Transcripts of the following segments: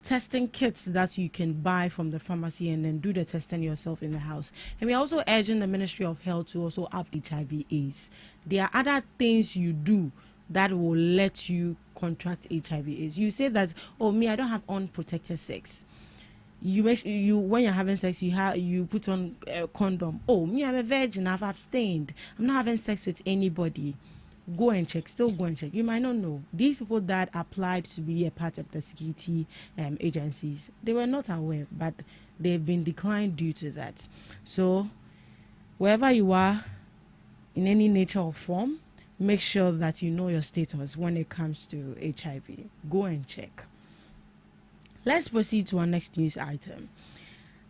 testing kits that you can buy from the pharmacy and then do the testing yourself in the house. And we're also urging the Ministry of Health to also up HIV/AIDS. There are other things you do that will let you contract HIV/AIDS. You say that, oh, me, I don't have unprotected sex. You make you when you're having sex, you put on a condom. Oh, me, I'm a virgin. I've abstained. I'm not having sex with anybody. Go and check. Still go and check. You might not know. These people that applied to be a part of the security agencies, they were not aware, but they've been declined due to that. So, wherever you are, in any nature or form, make sure that you know your status when it comes to HIV. Go and check. Let's proceed to our next news item.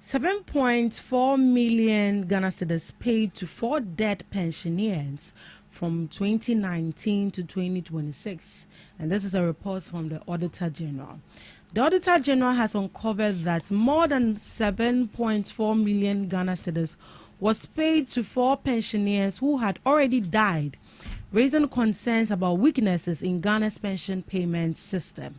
7.4 million Ghana cedis paid to 4 dead pensioners from 2019 to 2026. And this is a report from the Auditor General. The Auditor General has uncovered that more than 7.4 million Ghana cedis was paid to 4 pensioners who had already died, raising concerns about weaknesses in Ghana's pension payment system.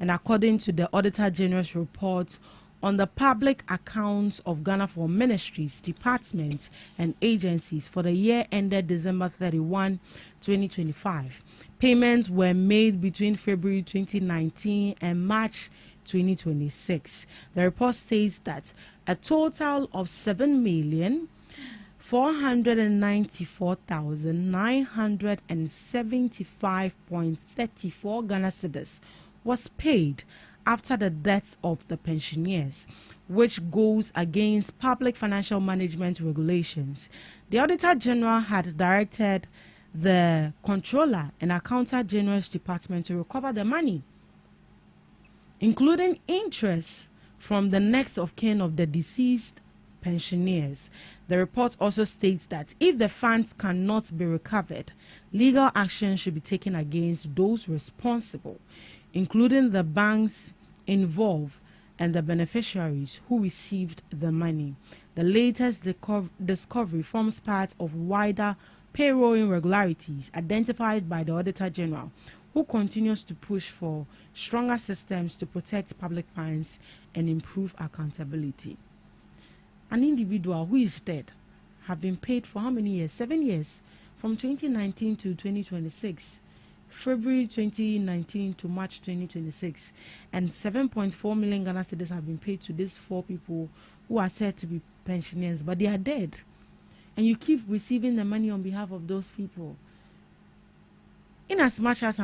And according to the Auditor General's report on the public accounts of Ghana for ministries, departments, and agencies for the year ended December 31, 2025, payments were made between February 2019 and March 2026. The report states that a total of 7,494,975.34 Ghana cedis was paid after the deaths of the pensioners, which goes against public financial management regulations. The Auditor General had directed the Controller and Accountant General's Department to recover the money, including interest from the next of kin of the deceased pensioners. The report also states that if the funds cannot be recovered, legal action should be taken against those responsible, including the banks involved and the beneficiaries who received the money. The latest discovery forms part of wider payroll irregularities identified by the Auditor General, who continues to push for stronger systems to protect public funds and improve accountability. An individual who is dead have been paid for how many years? 7 years, from 2019 to 2026. February 2019 to March 2026, and 7.4 million Ghana cedis have been paid to these 4 people who are said to be pensioners, but they are dead. And you keep receiving the money on behalf of those people. In as much as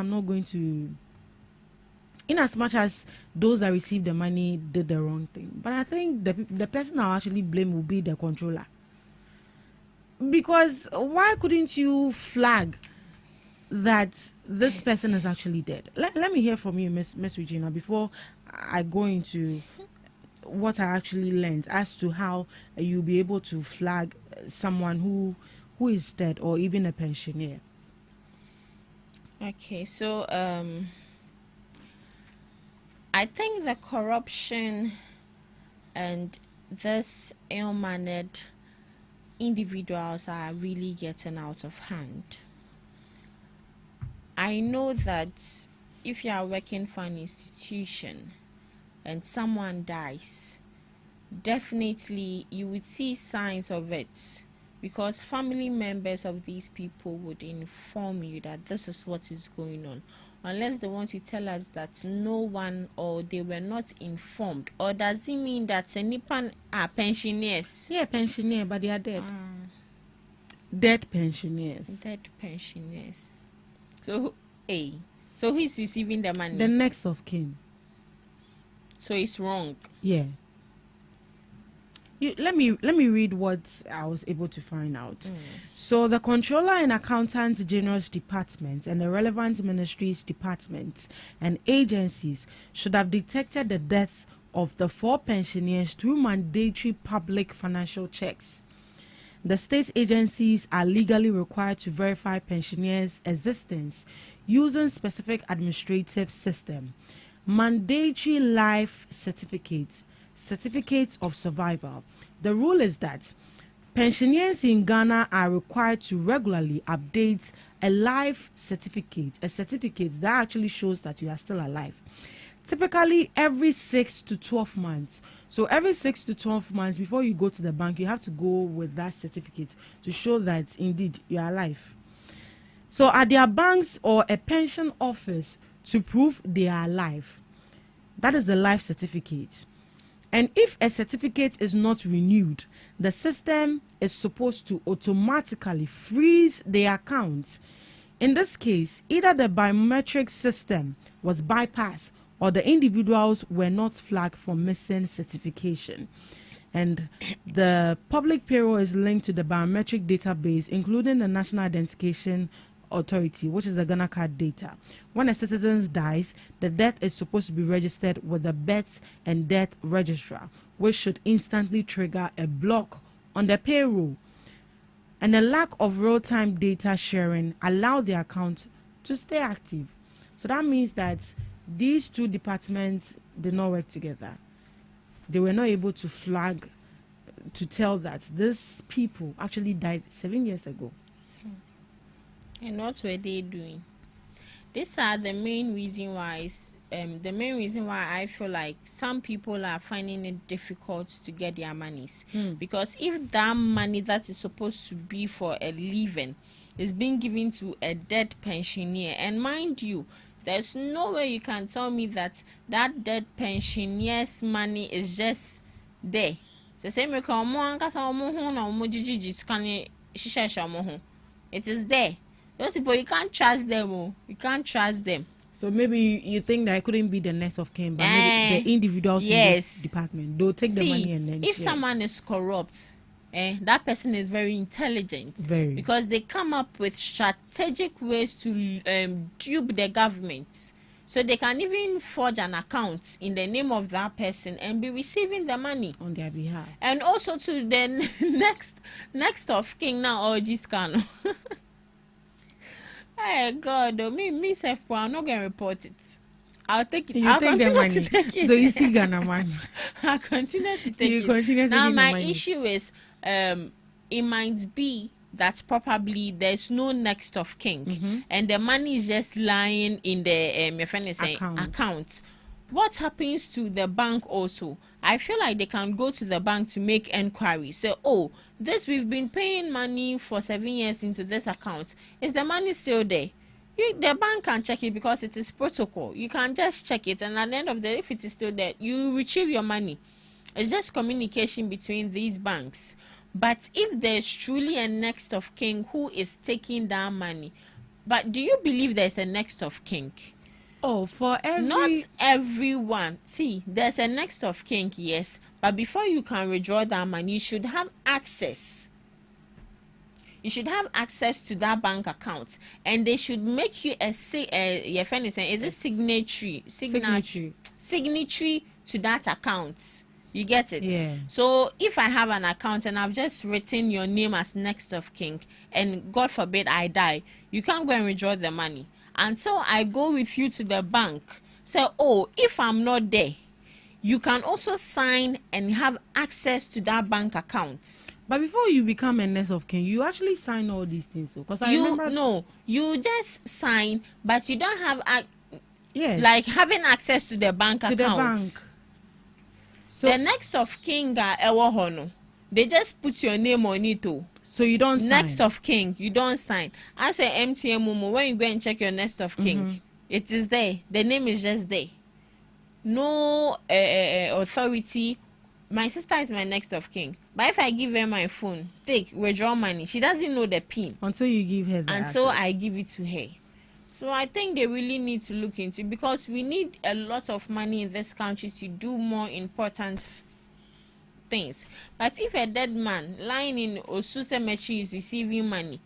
those that received the money did the wrong thing, but I think the person I'll actually blame will be the controller. Because why couldn't you flag that this person is actually dead? Let me hear from you, Miss Regina, before I go into what I actually learned as to how you'll be able to flag someone who is dead or even a pensioner. Okay, so I think the corruption and this ill-mannered individuals are really getting out of hand. I know that if you are working for an institution and someone dies, definitely you would see signs of it, because family members of these people would inform you that this is what is going on, unless they want to tell us that no one or they were not informed. Or does it mean that Nipan are pensioners? Yeah, pensioner, but they are dead. Dead pensioners. Dead pensioners. So who is receiving the money? The next of kin. So it's wrong. Yeah. Let me read what I was able to find out. So the Controller and Accountant General's Department and the relevant ministries, departments, and agencies should have detected the deaths of the 4 pensioners through mandatory public financial checks. The state agencies are legally required to verify pensioners' existence using specific administrative system. Mandatory life certificates, certificates of survival. The rule is that pensioners in Ghana are required to regularly update a life certificate, a certificate that actually shows that you are still alive. typically every 6 to 12 months. So every 6 to 12 months before you go to the bank, you have to go with that certificate to show that indeed you are alive. So are there banks or a pension office to prove they are alive? That is the life certificate. And if a certificate is not renewed, the system is supposed to automatically freeze the account. In this case, either the biometric system was bypassed or the individuals were not flagged for missing certification. And the public payroll is linked to the biometric database, including the National Identification Authority, which is the Ghana card data. When a citizen dies, the death is supposed to be registered with the birth and death registrar, which should instantly trigger a block on the payroll. And the lack of real-time data sharing allowed the account to stay active. So that means that these two departments did not work together. They were not able to flag, to tell that these people actually died 7 years ago. And what were they doing? These are the main reason why. The main reason why I feel like some people are finding it difficult to get their monies. Because if that money that is supposed to be for a living is being given to a dead pensioner, and mind you, there's no way you can tell me that that dead pensioner's money is just there. It is there. Those people, you can't trust them. You can't trust them. So maybe you think that it couldn't be the next of kin, but maybe the individuals in this department, they'll take the money and then if someone is corrupt, that person is very intelligent. Because they come up with strategic ways to dupe the government. So they can even forge an account in the name of that person and be receiving the money on their behalf. And also to the next of king now or Giscano. Hey God, me self, I'm not gonna report it. I'll take it. I'll take the money. Take it. So you see Ghana money. I'll continue to take it. Now my issue is, it might be that probably there's no next of king, and the money is just lying in the account. What happens to the bank also? I feel like they can go to the bank to make enquiries. So, we've been paying money for 7 years into this account. Is the money still there? The bank can check it because it is protocol. You can just check it, and at the end of the day, if it is still there, you retrieve your money. It's just communication between these banks. But if there's truly a next of king who is taking that money, but do you believe there's a next of king? For every... Not everyone. See, there's a next of king, yes, but before you can withdraw that money, you should have access. You should have access to that bank account, and they should make you your friend is saying, is it signatory to that account? You get it? Yeah. So if I have an account and I've just written your name as next of king, and God forbid I die, you can't go and withdraw the money until I go with you to the bank. Say, if I'm not there, you can also sign and have access to that bank account. But before you become a next of kin, you actually sign all these things. Because you just sign, but you don't have like having access to the bank account. The bank. So the next of king they just put your name on it too. So you don't sign. Next of king, you don't sign. As a MTM Momo, when you go and check your next of king, it is there. The name is just there. No authority. My sister is my next of king. But if I give her my phone, withdraw money, she doesn't know the PIN. Until you give her the Until access. I give it to her. So I think they really need to look into it, because we need a lot of money in this country to do more important things. But if a dead man lying in Osu Cemetery is receiving money,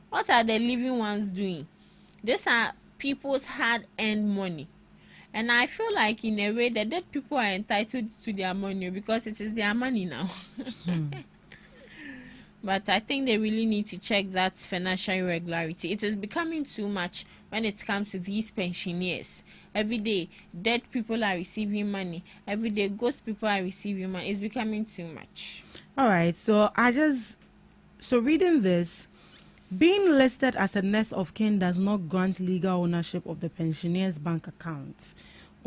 what are the living ones doing? These are people's hard-earned money. And I feel like in a way the dead people are entitled to their money because it is their money now. But I think they really need to check that financial irregularity. It is becoming too much when it comes to these pensioners. Every day, dead people are receiving money. Every day, ghost people are receiving money. It's becoming too much. All right. So reading this, being listed as a next of kin does not grant legal ownership of the pensioner's bank account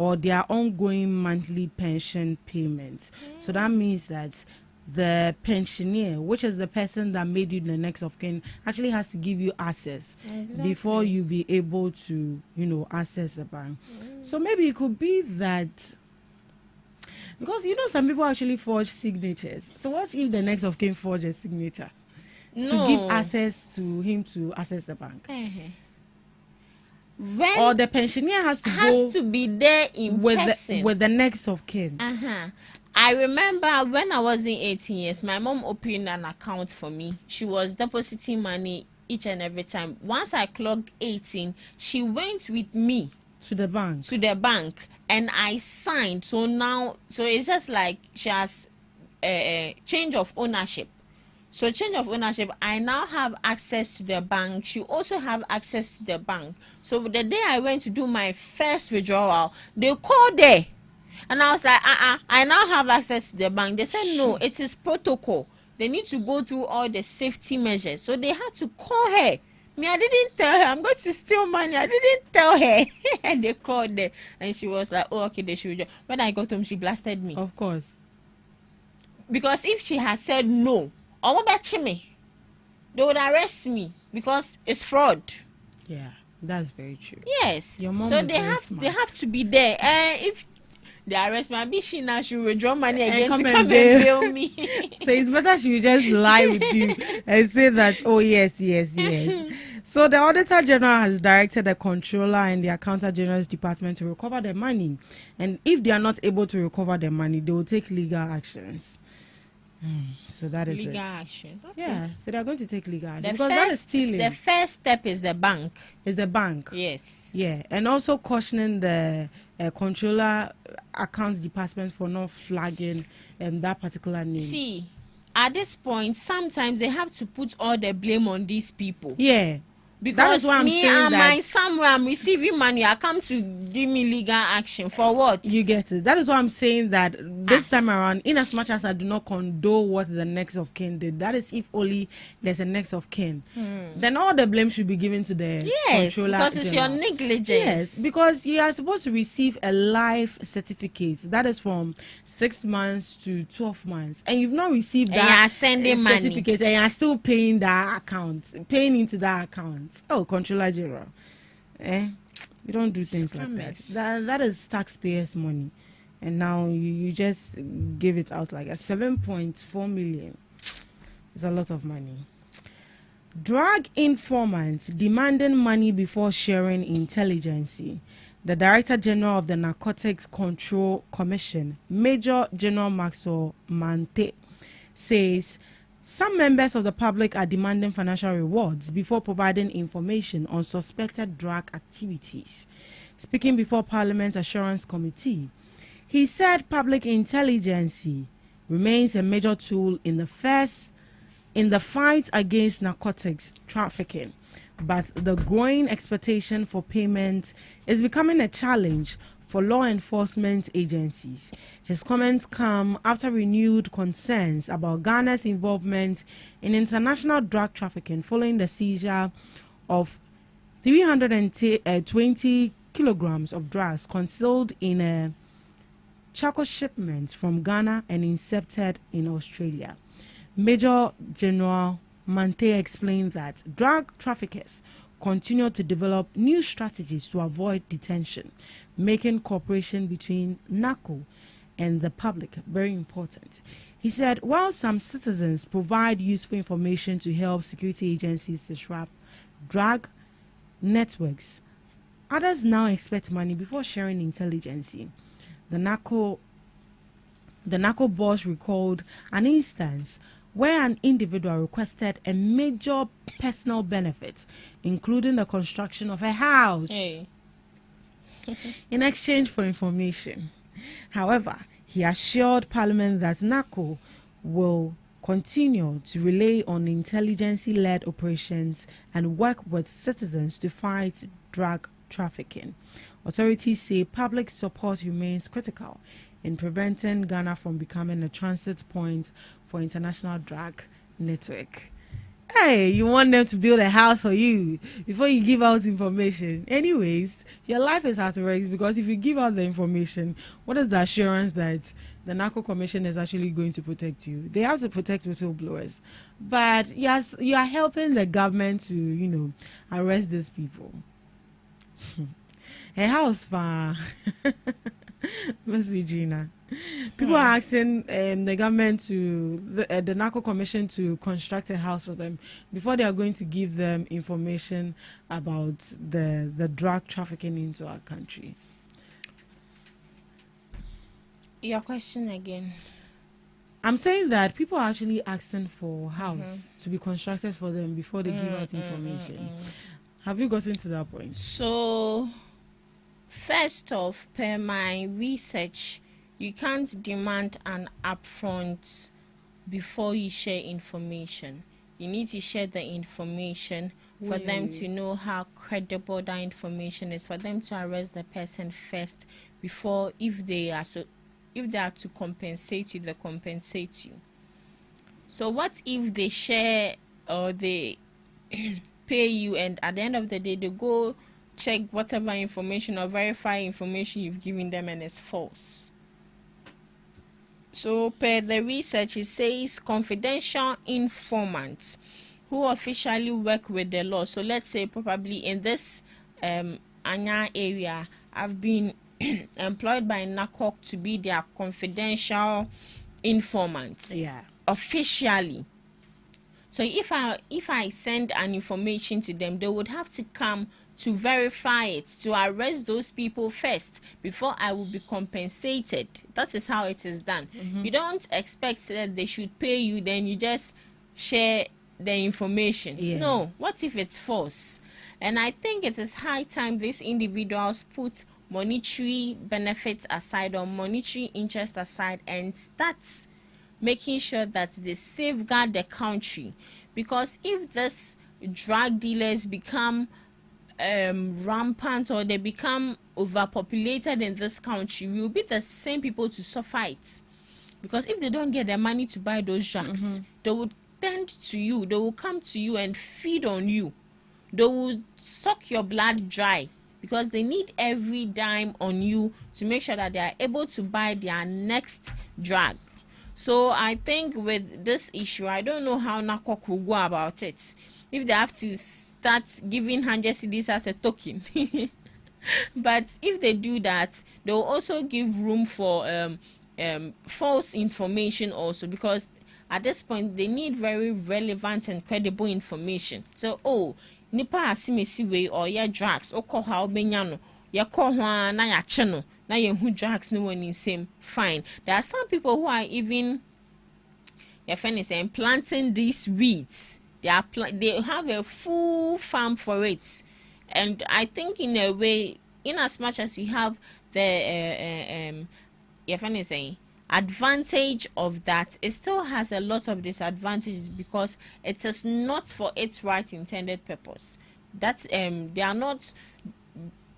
or their ongoing monthly pension payments. So that means that the pensioner, which is the person that made you the next of kin, actually has to give you access before you be able to, access the bank. So maybe it could be that, because some people actually forge signatures. So what if the next of kin forge a signature to give access to him to access the bank? Or the pensioner has to be there in person with the next of kin. I remember when I was in 18 years, my mom opened an account for me. She was depositing money each and every time. Once I clocked 18, she went with me to the bank, and I signed. So it's just like she has a change of ownership. So change of ownership, I now have access to the bank. She also have access to the bank. So the day I went to do my first withdrawal, they called there. And I was like, I now have access to the bank. They said, no, it is protocol. They need to go through all the safety measures. So they had to call her. Me, I didn't tell her I'm going to steal money. I didn't tell her. And they called her. And she was like, oh, okay, they should withdraw. When I got home, she blasted me. Of course. Because if she had said no, they would arrest me because it's fraud. Yeah, that's very true. Yes. Your mom so is they have to be there. If they arrest me, she now should withdraw money again to come and bail me. So it's better she will just lie with you and say that, oh yes. So the Auditor General has directed the Controller and the Accountant General's Department to recover the money, and if they are not able to recover the money, they will take legal actions. So that is legal it. action. Okay. Yeah, so they are going to take legal action because that is stealing. The first step is the bank. Is the bank. Yes. Yeah, and also cautioning the Controller Accounts Department for not flagging that particular name. See, at this point, sometimes they have to put all the blame on these people. Yeah. Because somewhere I'm receiving money, I come to give me legal action for what? You get it. That is why I'm saying that this time around, in as much as I do not condone what the next of kin did, that is if only there's a next of kin, then all the blame should be given to the Controller because it's General. your negligence. Yes, because you are supposed to receive a life certificate that is from 6 months to 12 months, and you've not received that. And you are sending certificate, and you are still paying into that account. Oh, Controller General, we don't do things like that. That is taxpayers' money, and now you just give it out like a 7.4 million. It's a lot of money. Drug informants demanding money before sharing intelligence. The Director General of the Narcotics Control Commission, Major General Maxwell Mante, says some members of the public are demanding financial rewards before providing information on suspected drug activities. Speaking before Parliament's Assurance Committee, he said public intelligence remains a major tool in the fight against narcotics trafficking, but the growing expectation for payment is becoming a challenge for law enforcement agencies. His comments come after renewed concerns about Ghana's involvement in international drug trafficking following the seizure of 320 kilograms of drugs concealed in a charcoal shipment from Ghana and intercepted in Australia. Major General Mante explained that drug traffickers continue to develop new strategies to avoid detention, making cooperation between NACO and the public very important. He said, while some citizens provide useful information to help security agencies disrupt drug networks, others now expect money before sharing intelligence. The NACO boss recalled an instance where an individual requested a major personal benefit, including the construction of a house, in exchange for information. However, he assured Parliament that NACO will continue to rely on intelligence-led operations and work with citizens to fight drug trafficking. Authorities say public support remains critical in preventing Ghana from becoming a transit point for international drug network. Hey, you want them to build a house for you before you give out information. Anyways, your life is at risk because if you give out the information, what is the assurance that the Narco Commission is actually going to protect you? They have to protect whistleblowers. But yes, you are helping the government to, arrest these people. A house, Miss Regina. People are asking the government the Narco Commission to construct a house for them before they are going to give them information about the drug trafficking into our country. Your question again. I'm saying that people are actually asking for a house to be constructed for them before they give out information. Have you gotten to that point? So, first off, per my research, you can't demand an upfront before you share information. You need to share the information for them to know how credible that information is, for them to arrest the person first before, if they are to compensate you, they compensate you. So what if they share or they pay you and at the end of the day they go check whatever information or verify information you've given them and it's false? So, per the research, it says confidential informants who officially work with the law. So, let's say probably in this Anya area, I've been employed by NACOC to be their confidential informant. Yeah. Officially. So, if I send an information to them, they would have to come to verify it, to arrest those people first before I will be compensated. That is how it is done. You don't expect that they should pay you, then you just share the information. Yeah. No, what if it's false? And I think it is high time these individuals put monetary benefits aside or monetary interest aside and start making sure that they safeguard the country. Because if these drug dealers become rampant or they become overpopulated in this country, we will be the same people to suffer it. Because if they don't get the money to buy those drugs, they will tend to you, they will come to you and feed on you. They will suck your blood dry because they need every dime on you to make sure that they are able to buy their next drug. So I think with this issue, I don't know how NACOC will go about it. If they have to start giving 100 cedis as a token. But if they do that, they will also give room for false information also, because at this point they need very relevant and credible information. So, nipa asimesi way or ya drugs oko ha obenyano ya ko ho na ya che no na ye hu drugs no one same fine. There are some people who are even your friend is saying planting these weeds. They have a full farm for it, and I think in a way, in as much as we have the your friend is saying advantage of that, it still has a lot of disadvantages because it is not for its right intended purpose. That's they are not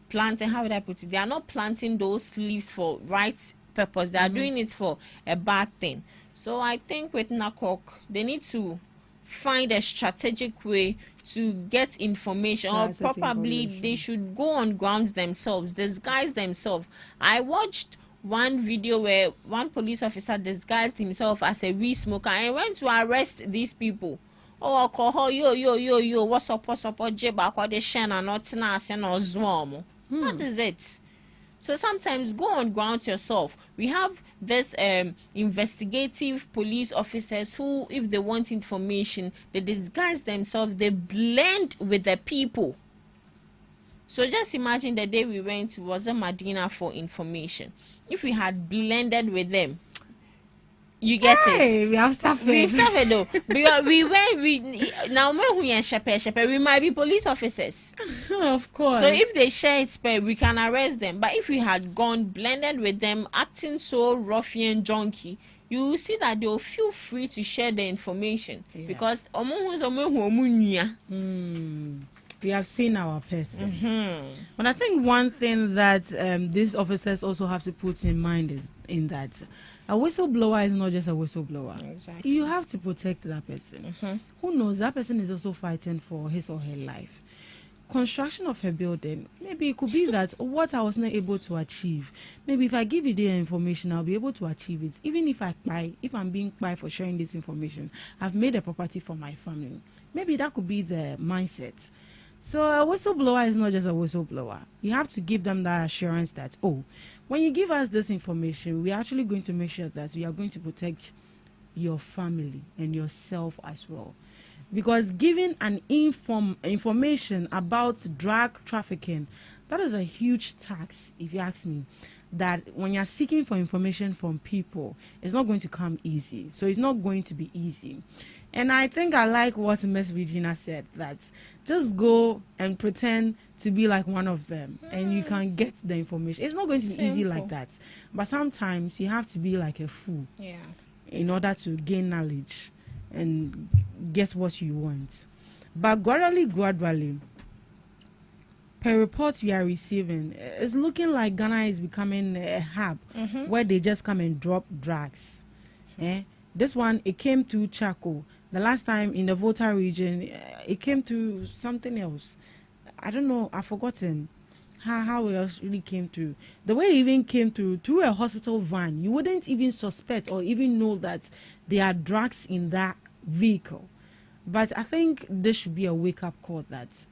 planting, how would I put it? They are not planting those leaves for right purpose. They are doing it for a bad thing. So I think with NACOC, they need to find a strategic way to get information, or probably they should go on grounds themselves, disguise themselves. I watched one video where one police officer disguised himself as a weed smoker and went to arrest these people. Oh, call yo, what's up, jeba, kwa de shena, not na, or zwam. That is it. So sometimes go on ground yourself. We have this investigative police officers who, if they want information, they disguise themselves, they blend with the people. So just imagine the day we went to Medina for information. If we had blended with them, you get it. We have stuff. We've suffered though. Because we now when we are shepherd, we might be police officers. Of course. So if they share it, we can arrest them. But if we had gone blended with them, acting so ruffian junkie, you will see that they will feel free to share the information. Because We have seen our person. But I think one thing that these officers also have to put in mind is in that a whistleblower is not just a whistleblower. Exactly. You have to protect that person. Who knows? That person is also fighting for his or her life. Construction of a building, maybe it could be that what I was not able to achieve, maybe if I give you the information, I'll be able to achieve it. Even if I'm being paid for sharing this information, I've made a property for my family. Maybe that could be the mindset. So a whistleblower is not just a whistleblower. You have to give them that assurance that, oh, when you give us this information, we're actually going to make sure that we are going to protect your family and yourself as well. Because giving an information about drug trafficking, that is a huge tax, if you ask me. That when you're seeking for information from people, it's not going to come easy. So it's not going to be easy. And I think I like what Miss Regina said, that just go and pretend to be like one of them and you can get the information. It's not going to be easy like that. But sometimes you have to be like a fool in order to gain knowledge and get what you want. But gradually, per reports we are receiving, it's looking like Ghana is becoming a hub where they just come and drop drugs. This one, it came through Chaco. The last time in the Volta region, it came through something else. I don't know, I've forgotten how it else really came through. The way it even came through a hospital van, you wouldn't even suspect or even know that there are drugs in that vehicle. But I think this should be a wake-up call that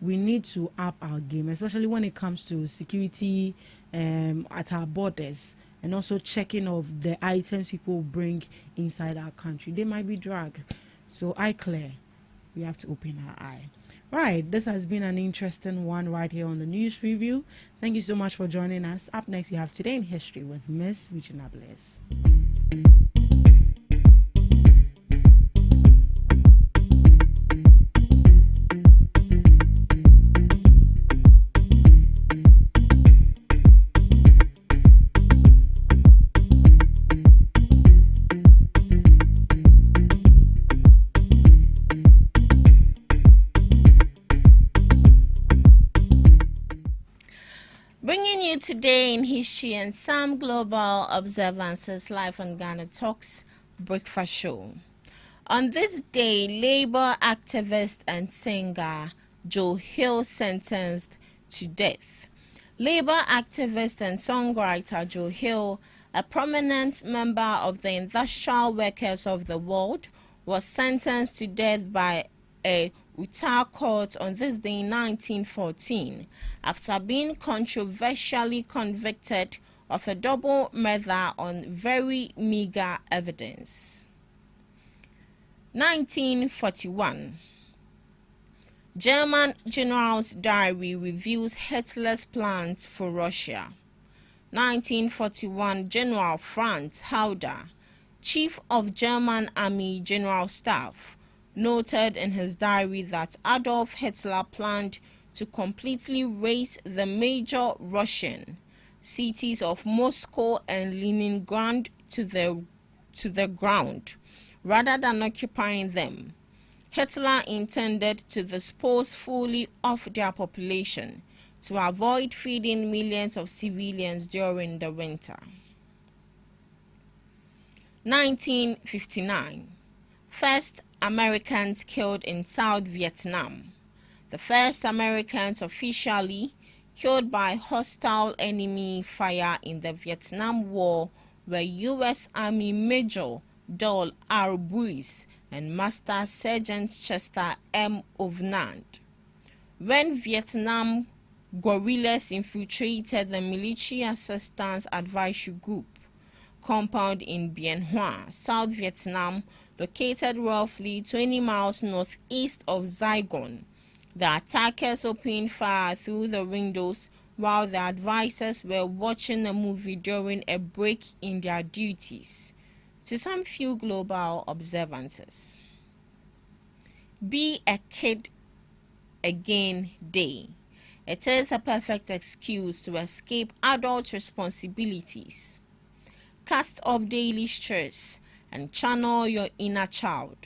we need to up our game, especially when it comes to security at our borders, and also checking of the items people bring inside our country. They might be drugs. So eye clear. We have to open our eye. Right, this has been an interesting one right here on the News Review. Thank you so much for joining us. Up next, you have Today in History with Miss Regina Bliss. Bringing you Today in History and some global observances live on GhanaTalks Breakfast Show. On this day, labor activist and singer Joe Hill sentenced to death. Labor activist and songwriter Joe Hill, a prominent member of the Industrial Workers of the World, was sentenced to death by a Utah court on this day in 1914 after being controversially convicted of a double murder on very meager evidence. 1941. German general's diary reveals Hitler's plans for Russia. 1941. General Franz Halder, chief of German Army General Staff, noted in his diary that Adolf Hitler planned to completely raze the major Russian cities of Moscow and Leningrad to the ground, rather than occupying them. Hitler intended to dispose fully of their population to avoid feeding millions of civilians during the winter. 1959. First Americans killed in South Vietnam. The first Americans officially killed by hostile enemy fire in the Vietnam War were U.S. Army Major Dole R. Bruce and Master Sergeant Chester M. Ovnand. When Vietnam guerrillas infiltrated the Military Assistance Advisory Group compound in Bien Hoa, South Vietnam, located roughly 20 miles northeast of Saigon, the attackers opened fire through the windows while the advisors were watching a movie during a break in their duties. To some few global observances. Be a Kid Again Day. It is a perfect excuse to escape adult responsibilities. Cast off daily stress and channel your inner child.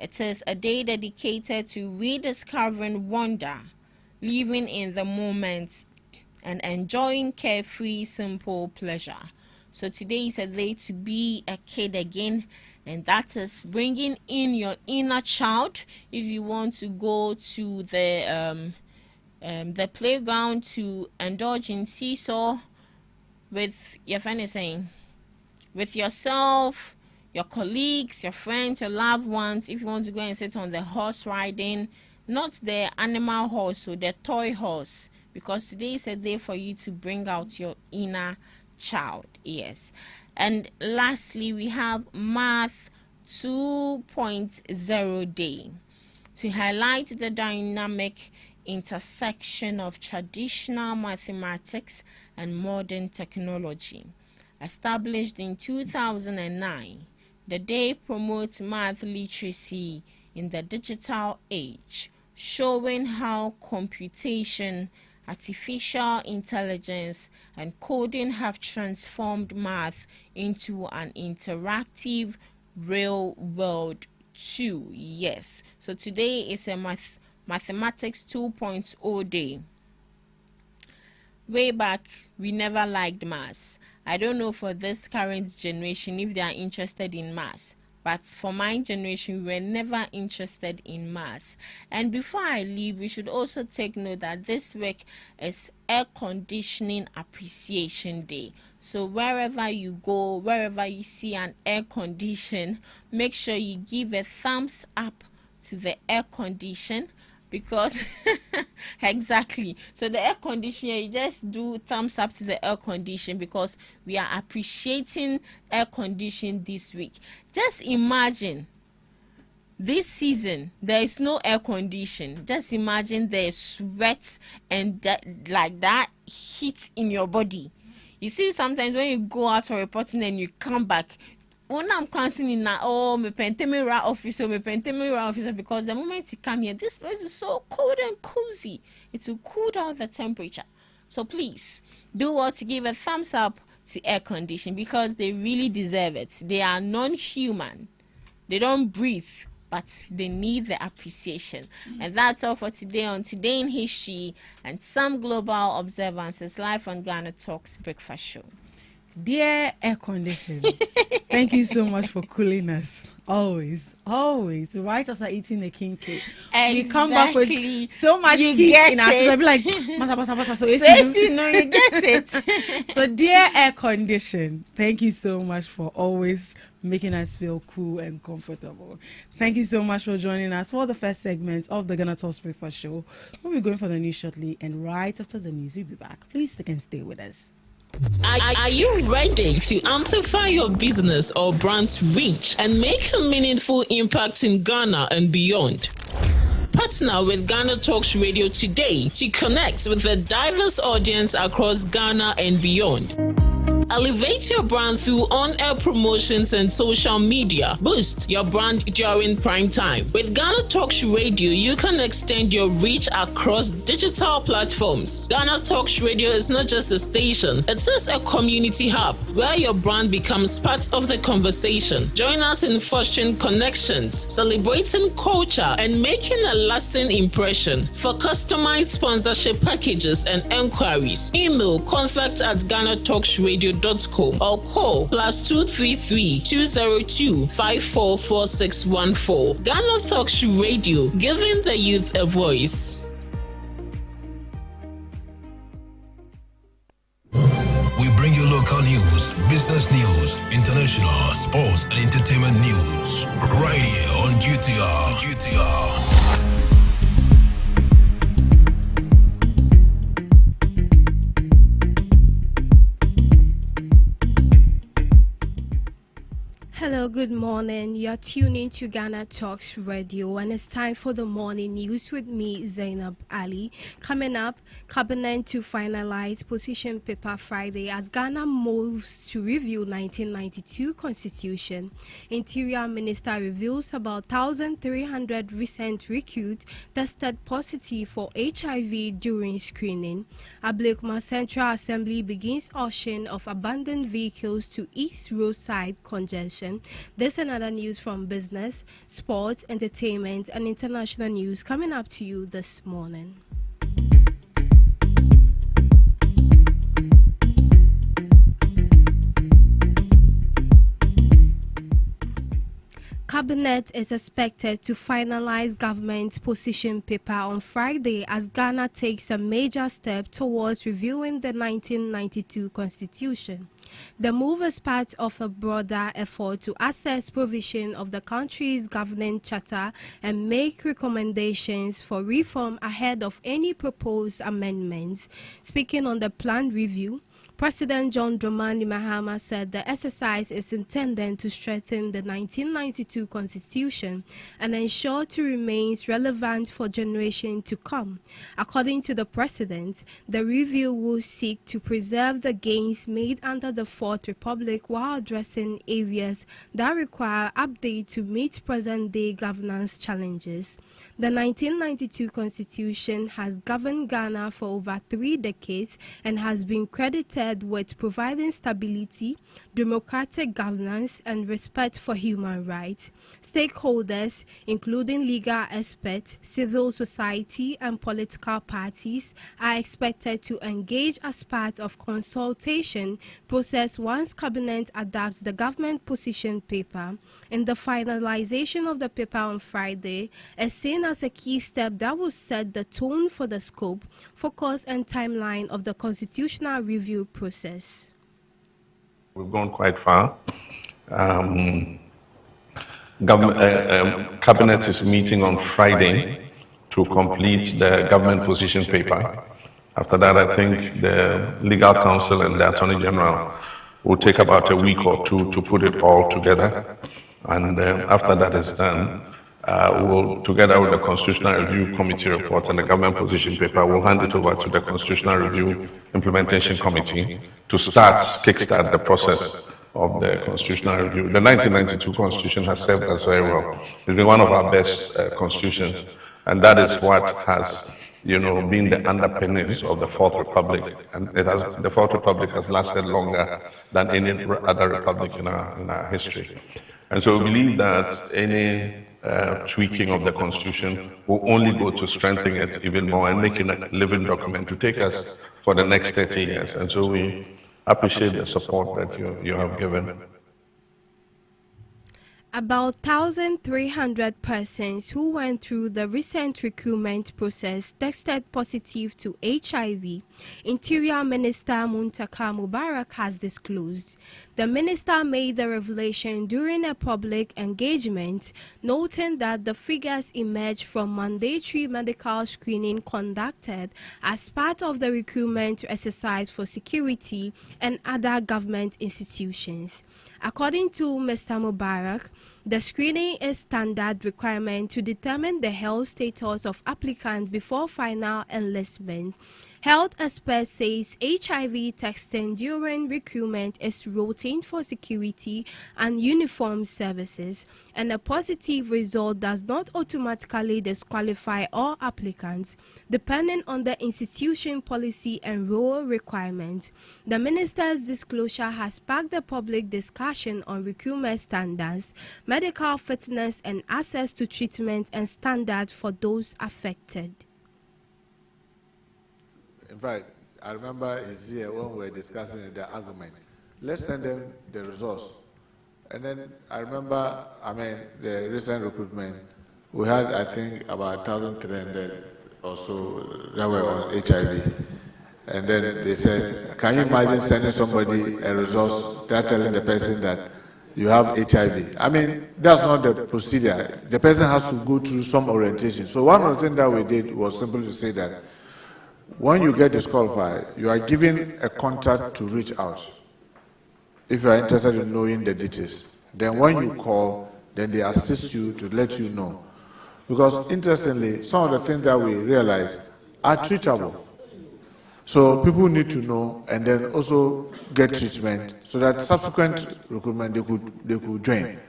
It is a day dedicated to rediscovering wonder, living in the moment, and enjoying carefree, simple pleasure. So today is a day to be a kid again, and that is bringing in your inner child. If you want to go to the playground to indulge in seesaw with your friend is saying, with yourself, your colleagues, your friends, your loved ones. If you want to go and sit on the horse riding, not the animal horse or the toy horse, because today is a day for you to bring out your inner child. Yes. And lastly, we have Math 2.0 Day to highlight the dynamic intersection of traditional mathematics and modern technology. Established in 2009, the day promotes math literacy in the digital age, showing how computation, artificial intelligence, and coding have transformed math into an interactive real world too. Yes. So today is a Mathematics 2.0 Day. Way back, we never liked maths. I don't know for this current generation if they are interested in maths, but for my generation, we were never interested in maths. And before I leave, we should also take note that this week is Air Conditioning Appreciation Day. So wherever you go, wherever you see an air condition, make sure you give a thumbs up to the air condition, because exactly. So the air conditioner, you just do thumbs up to the air condition, because we are appreciating air condition this week. Just imagine this season there is no air condition. Just imagine there's sweat and that heat in your body. You see, sometimes when you go out for reporting and you come back, when I'm canceling now, me pentemira officer, because the moment you come here, this place is so cold and cozy. It will cool down the temperature. So please do what to give a thumbs up to air conditioning, because they really deserve it. They are non-human. They don't breathe, but they need the appreciation. And that's all for today on Today in History and some global observances, live on Ghana Talks Breakfast Show. Dear air condition, thank you so much for cooling us. Always, right after eating the king cake. Exactly. We come back with so much you heat get in us. it. I'll be like, masa. So you get it. So dear air condition, thank you so much for always making us feel cool and comfortable. Thank you so much for joining us for the first segment of the GhanaTalks Breakfast Show. We'll be going for the news shortly, and right after the news, we'll be back. Please stick and stay with us. Are you ready to amplify your business or brand's reach and make a meaningful impact in Ghana and beyond? Partner with Ghana Talks Radio today to connect with a diverse audience across Ghana and beyond. Elevate your brand through on-air promotions and social media. Boost your brand during prime time. With Ghana Talks Radio, you can extend your reach across digital platforms. Ghana Talks Radio is not just a station, it is a community hub where your brand becomes part of the conversation. Join us in fostering connections, celebrating culture, and making a lasting impression. For customized sponsorship packages and enquiries, email contact@GhanaTalksRadio.com or call +233 202 544614. Ghana Talks Radio, giving the youth a voice. We bring you local news, business news, international, sports, and entertainment news right here on GTR. Hello, good morning. You're tuning to Ghana Talks Radio, and it's time for the morning news with me, Zainab Ali. Coming up, Cabinet to finalize Position Paper Friday as Ghana moves to review 1992 Constitution. Interior Minister reveals about 1,300 recent recruits tested positive for HIV during screening. Ablekuma Central Assembly begins auction of abandoned vehicles to ease roadside congestion. Constitution. This and other news from business, sports, entertainment, and international news coming up to you this morning. Cabinet is expected to finalize government's position paper on Friday as Ghana takes a major step towards reviewing the 1992 Constitution. The move is part of a broader effort to assess provision of the country's governing charter and make recommendations for reform ahead of any proposed amendments. Speaking on the planned review, President John Dramani Mahama said the exercise is intended to strengthen the 1992 Constitution and ensure to remain relevant for generations to come. According to the President, the review will seek to preserve the gains made under the Fourth Republic while addressing areas that require update to meet present-day governance challenges. The 1992 Constitution has governed Ghana for over 3 decades and has been credited with providing stability, democratic governance, and respect for human rights. Stakeholders, including legal experts, civil society, and political parties, are expected to engage as part of consultation process once Cabinet adopts the government position paper. In the finalization of the paper on Friday is seen as a key step that will set the tone for the scope, focus, and timeline of the constitutional review process. We've gone quite far. Cabinet is meeting on Friday to complete the government position paper. After that, I think the legal counsel and the attorney general will take about a week or two to put it all together. And after that is done, we'll, together with the Constitutional Review Committee report and the government position paper, we'll hand it over to the Constitutional Review Implementation Committee to kickstart the process of the Constitutional Review. The 1992 Constitution has served us very well. It's been one of our best constitutions, and that is what has, been the underpinnings of the Fourth Republic. And the Fourth Republic has lasted longer than any other republic in our history. And so we believe that any tweaking of the Constitution will only go to strengthen it even more and make it a living document to take us for the next 30 years. And so we appreciate the support that you have given. About 1,300 persons who went through the recent recruitment process tested positive to HIV, Interior Minister Muntaka Mubarak has disclosed. The minister made the revelation during a public engagement, noting that the figures emerged from mandatory medical screening conducted as part of the recruitment exercise for security and other government institutions. According to Mr. Mubarak, the screening is standard requirement to determine the health status of applicants before final enlistment. Health experts says HIV testing during recruitment is routine for security and uniformed services, and a positive result does not automatically disqualify all applicants, depending on the institution policy and role requirements. The minister's disclosure has sparked the public discussion on recruitment standards, medical fitness, and access to treatment and standards for those affected. In fact, I remember his year when we were discussing the argument. Let's send them the results. And then I remember, the recent recruitment, we had, I think, about 1,300 or so that were on HIV. And then they said, can you imagine sending somebody a result, telling the person that you have HIV? That's not the procedure. The person has to go through some orientation. So one of the things that we did was simply to say that when you get disqualified, you are given a contact to reach out if you are interested in knowing the details. Then when you call, then they assist you to let you know. Because interestingly, some of the things that we realize are treatable. So people need to know and then also get treatment so that subsequent recruitment they could join.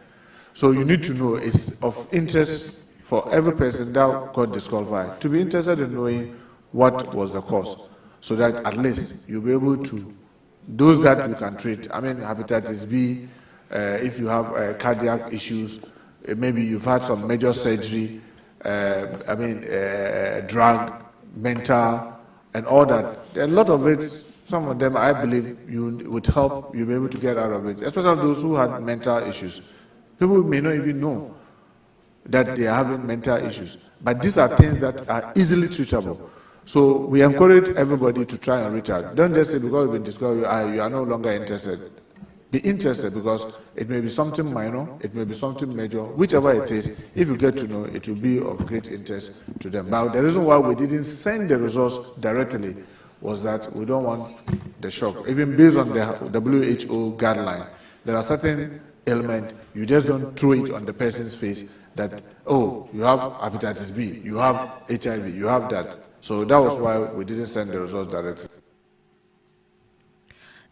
So you need to know it's of interest for every person that got disqualified to be interested in knowing what was the cause, so that at least you'll be able to, those that you can treat, hepatitis B, if you have cardiac issues, maybe you've had some major surgery, drug, mental, and all that. A lot of it, some of them, I believe, you would help you be able to get out of it, especially those who had mental issues. People may not even know that they are having mental issues, but these are things that are easily treatable. So we encourage everybody to try and reach out. Don't just say because we've been discovered, you are no longer interested. Be interested, because it may be something minor, it may be something major, whichever it is. If you get to know, it will be of great interest to them. But the reason why we didn't send the results directly was that we don't want the shock. Even based on the WHO guideline, there are certain ailments, you just don't throw it on the person's face that, oh, you have hepatitis B, you have HIV, you have that. So that was why we didn't send the results directly.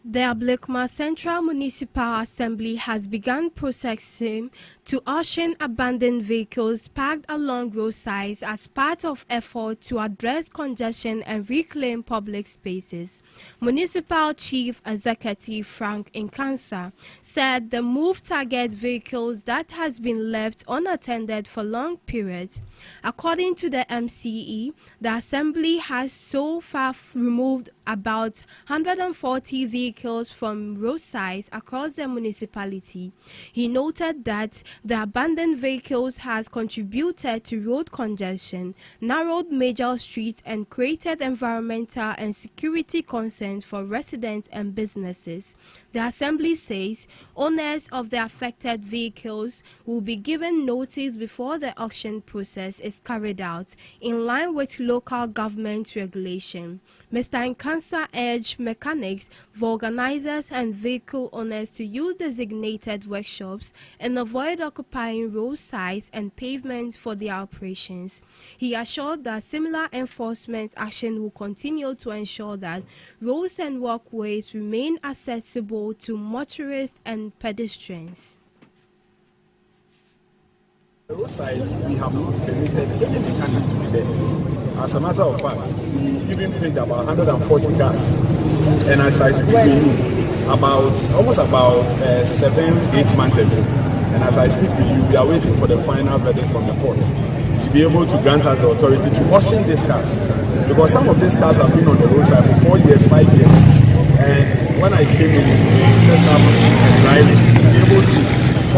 The Ablekuma Central Municipal Assembly has begun processing to auction abandoned vehicles parked along roadsides as part of effort to address congestion and reclaim public spaces. Municipal Chief Executive Frank Nkansa said the move targets vehicles that has been left unattended for long periods. According to the MCE, the Assembly has so far removed about 140 vehicles from roadsides across the municipality. He noted that the abandoned vehicles has contributed to road congestion, narrowed major streets, and created environmental and security concerns for residents and businesses. The Assembly says owners of the affected vehicles will be given notice before the auction process is carried out, in line with local government regulation. Mr. Nkansa urged mechanics, organizers, and vehicle owners to use designated workshops and avoid occupying roadsides and pavements for their operations. He assured that similar enforcement action will continue to ensure that roads and walkways remain accessible to motorists and pedestrians. The roadside, we have not permitted any mechanic to be there. As a matter of fact, we even paid about 140 cars. And as I speak to you, almost about 7-8 months ago, and as I speak to you, we are waiting for the final verdict from the court to be able to grant us the authority to auction these cars. Because some of these cars have been on the roadside for 4 years, 5 years. And when I came in, set up and driving, to be able to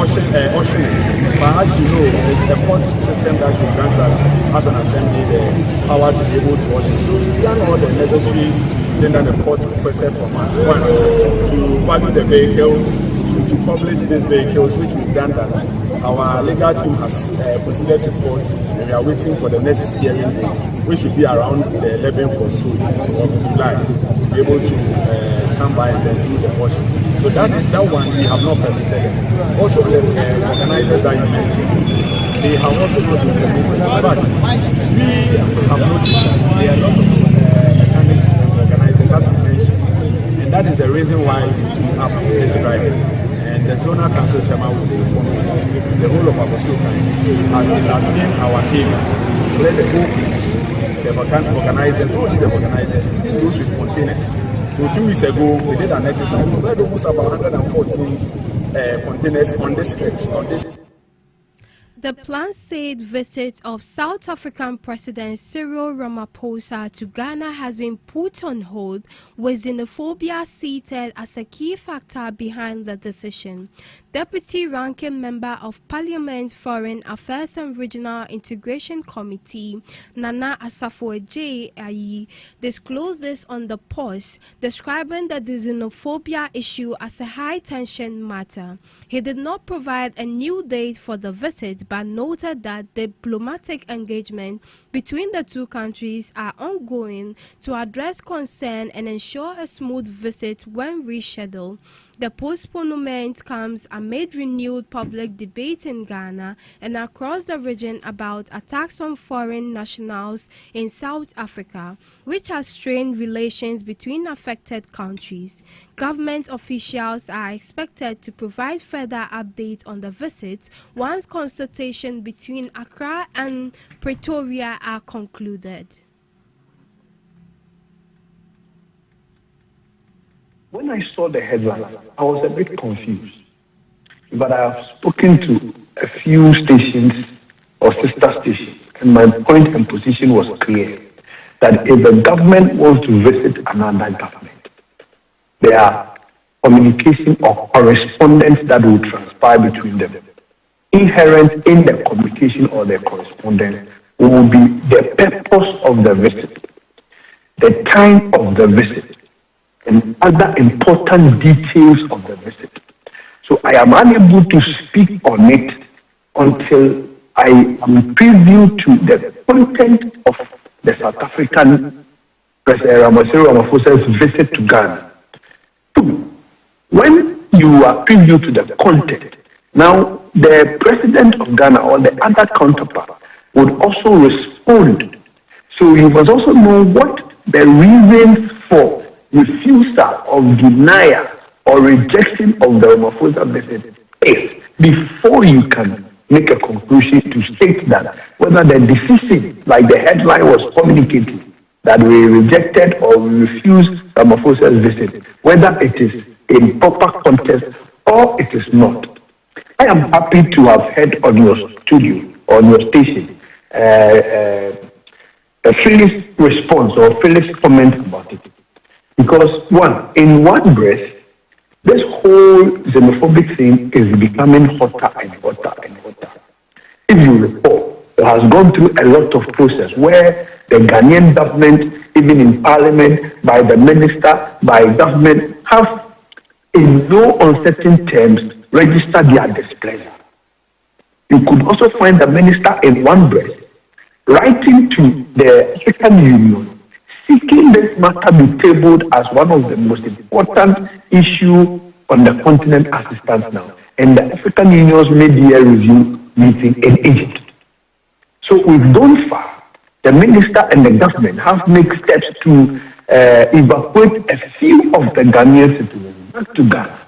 auction it. But as you know, it's the court system that should grant us as an assembly the power to be able to auction. So we've done all the necessary things that the court requested from us. One, to value the vehicles, to publish these vehicles, which we've done that. Our legal team has proceeded to court, and we are waiting for the next hearing date, which should be around the 11th or so of July, to be able to come by and then do the auction. So that one we have not permitted them. Also the organizers that you mentioned, they have also not been permitted. But we have noticed that there are a lot of mechanics and organizers, as you mentioned, and that is the reason why we took up this driving. And the zonal council chairman will be informed. The whole of Abosoka has been our aim to clear the whole place. The organizers, only the organizers, those with containers. So 2 weeks ago, we did an exercise. We had almost about 114 containers on this stretch. The planned said visit of South African President Cyril Ramaphosa to Ghana has been put on hold, with xenophobia cited as a key factor behind the decision. Deputy Ranking Member of Parliament Foreign Affairs and Regional Integration Committee, Nana Asafo-Adjei Ayi, disclosed this on the post, describing the xenophobia issue as a high-tension matter. He did not provide a new date for the visit, but noted that diplomatic engagement between the two countries are ongoing to address concern and ensure a smooth visit when rescheduled. The postponement comes amid renewed public debate in Ghana and across the region about attacks on foreign nationals in South Africa, which has strained relations between affected countries. Government officials are expected to provide further updates on the visit once consultations between Accra and Pretoria are concluded. When I saw the headline, I was a bit confused. but I have spoken to a few stations or sister stations, and my point and position was clear that if the government wants to visit another government, there are communication or correspondence that will transpire between them. Inherent in the communication or the correspondence will be the purpose of the visit, the time of the visit, and other important details of the visit. So I am unable to speak on it until I am privy to the content of the South African President Ramaphosa's visit to Ghana. Two, when you are privy to the content, now the President of Ghana or the other counterpart would also respond. So you must also know what the reasons for refusal or denial or rejection of the Ramaphosa visit is before you can make a conclusion to state that whether the decision, like the headline was communicating, that we rejected or we refused Ramaphosa's visit, whether it is in proper context or it is not. I am happy to have heard on your studio, on your station, Phyllis' response or Phyllis' comment about it. Because in one breath, this whole xenophobic thing is becoming hotter and hotter and hotter. If you recall, it has gone through a lot of process where the Ghanaian government, even in parliament, by the minister, by government, have in no uncertain terms registered their displeasure. You could also find the minister in one breath writing to the African Union, seeking this matter be tabled as one of the most important issues on the continent as it stands now. And the African Union's mid-year review meeting in Egypt. So we've gone far. The minister and the government have made steps to evacuate a few of the Ghanaian citizens back to Ghana.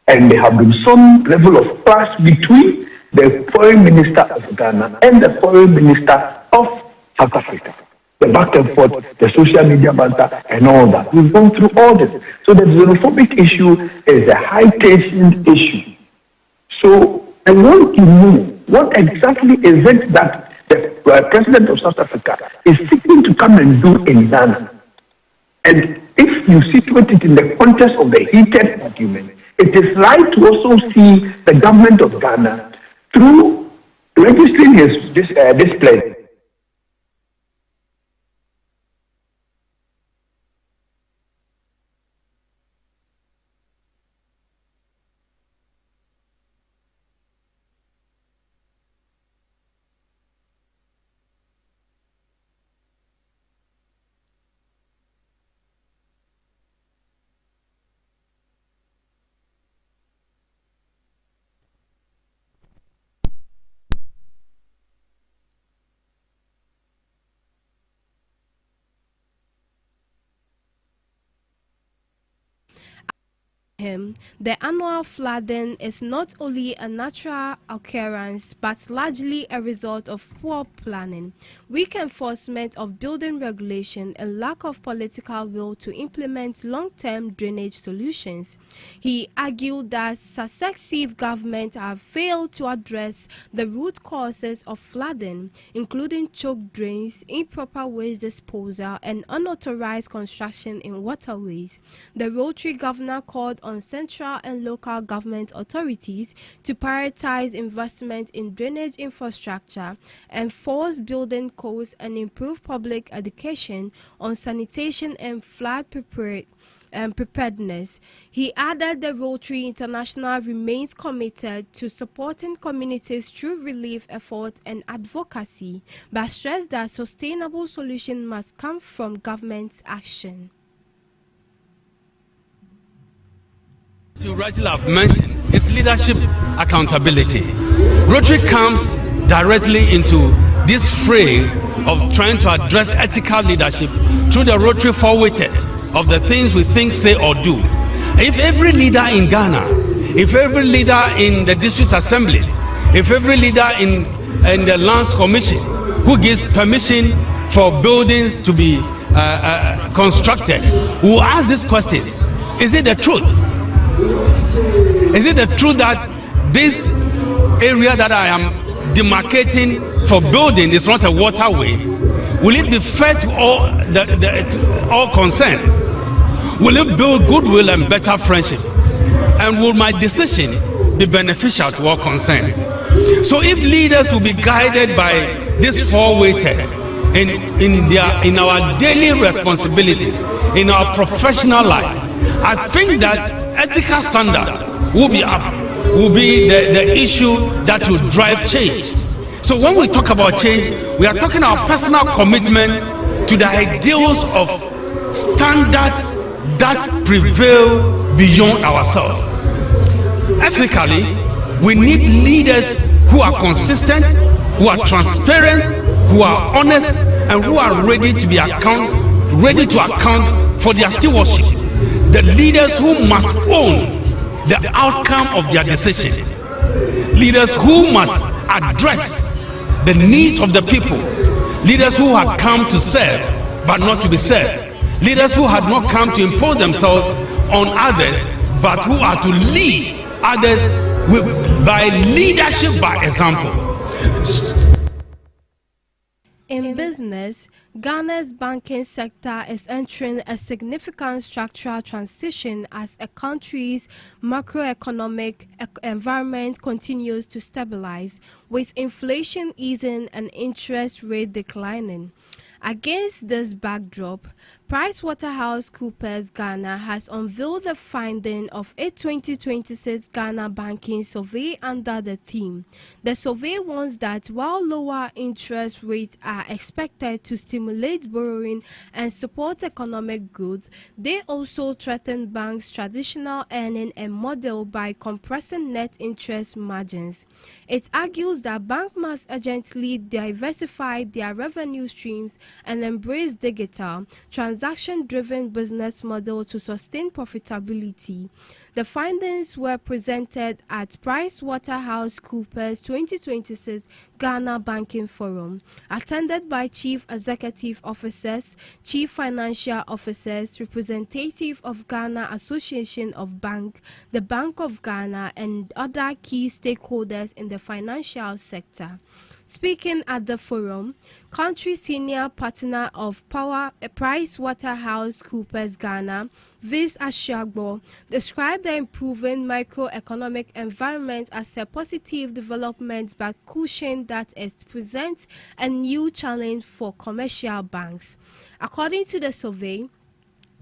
And there have been some level of clash between the foreign minister of Ghana and the foreign minister of South Africa. The back and forth, the social media banter, and all that. We've gone through all this. So the xenophobic issue is a high-tension issue. So I want to know what exactly is it that the President of South Africa is seeking to come and do in Ghana. And if you situate it in the context of the heated argument, it is right to also see the government of Ghana through registering his display. The annual flooding is not only a natural occurrence but largely a result of poor planning, weak enforcement of building regulation, and lack of political will to implement long-term drainage solutions. He argued that successive governments have failed to address the root causes of flooding, including choked drains, improper waste disposal, and unauthorized construction in waterways. The Rotary governor called on central and local government authorities to prioritize investment in drainage infrastructure, enforce building codes, and improve public education on sanitation and flood preparedness. He added the Rotary International remains committed to supporting communities through relief efforts and advocacy, but stressed that sustainable solutions must come from government's action. You rightly have mentioned is leadership accountability. Rotary comes directly into this fray of trying to address ethical leadership through the Rotary forward test of the things we think, say, or do. If every leader in Ghana, if every leader in the district assemblies, if every leader in the Lands Commission who gives permission for buildings to be constructed will ask these questions: is it the truth? Is it the truth that this area that I am demarcating for building is not a waterway, will it be fair to all concerned? Will it build goodwill and better friendship? And will my decision be beneficial to all concerned? So if leaders will be guided by these four-way test in our daily responsibilities, in our professional life, I think that ethical standard will be the issue that will drive change. So when we talk about change, we are talking about personal commitment to the ideals of standards that prevail beyond ourselves. Ethically, we need leaders who are consistent, who are transparent, who are honest, and who are ready to account for their stewardship. The leaders who must own the outcome of their decision. Leaders who must address the needs of the people. Leaders who had come to serve but not to be served. Leaders who had not come to impose themselves on others but who are to lead others by leadership by example. In business, Ghana's banking sector is entering a significant structural transition as a country's macroeconomic environment continues to stabilize, with inflation easing and interest rate declining. Against this backdrop, PricewaterhouseCoopers Ghana has unveiled the finding of a 2026 Ghana banking survey under the theme. The survey warns that while lower interest rates are expected to stimulate borrowing and support economic growth, they also threaten banks' traditional earning and model by compressing net interest margins. It argues that banks must urgently diversify their revenue streams and embrace digital, transaction-driven business model to sustain profitability. The findings were presented at PricewaterhouseCoopers 2026 Ghana Banking Forum, attended by Chief Executive Officers, Chief Financial Officers, representative of Ghana Association of Bank, the Bank of Ghana, and other key stakeholders in the financial sector. Speaking at the forum, country senior partner of PricewaterhouseCoopers Ghana, Viz Ashiagbo, described the improving microeconomic environment as a positive development but cautioned that it presents a new challenge for commercial banks. According to the survey,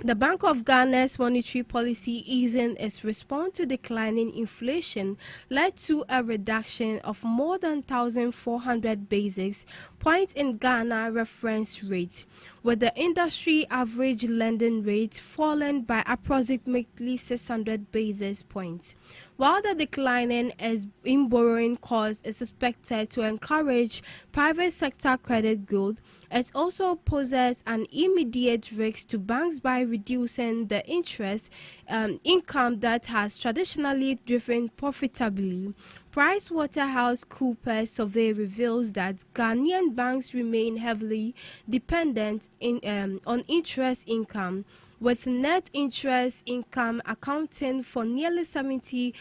the Bank of Ghana's monetary policy easing its response to declining inflation led to a reduction of more than 1,400 basis points in Ghana reference rate, with the industry average lending rate falling by approximately 600 basis points. While the declining in borrowing costs is expected to encourage private sector credit growth, it also poses an immediate risk to banks by reducing the interest income that has traditionally driven profitably. PricewaterhouseCoopers survey reveals that Ghanaian banks remain heavily dependent on interest income, with net interest income accounting for nearly 70%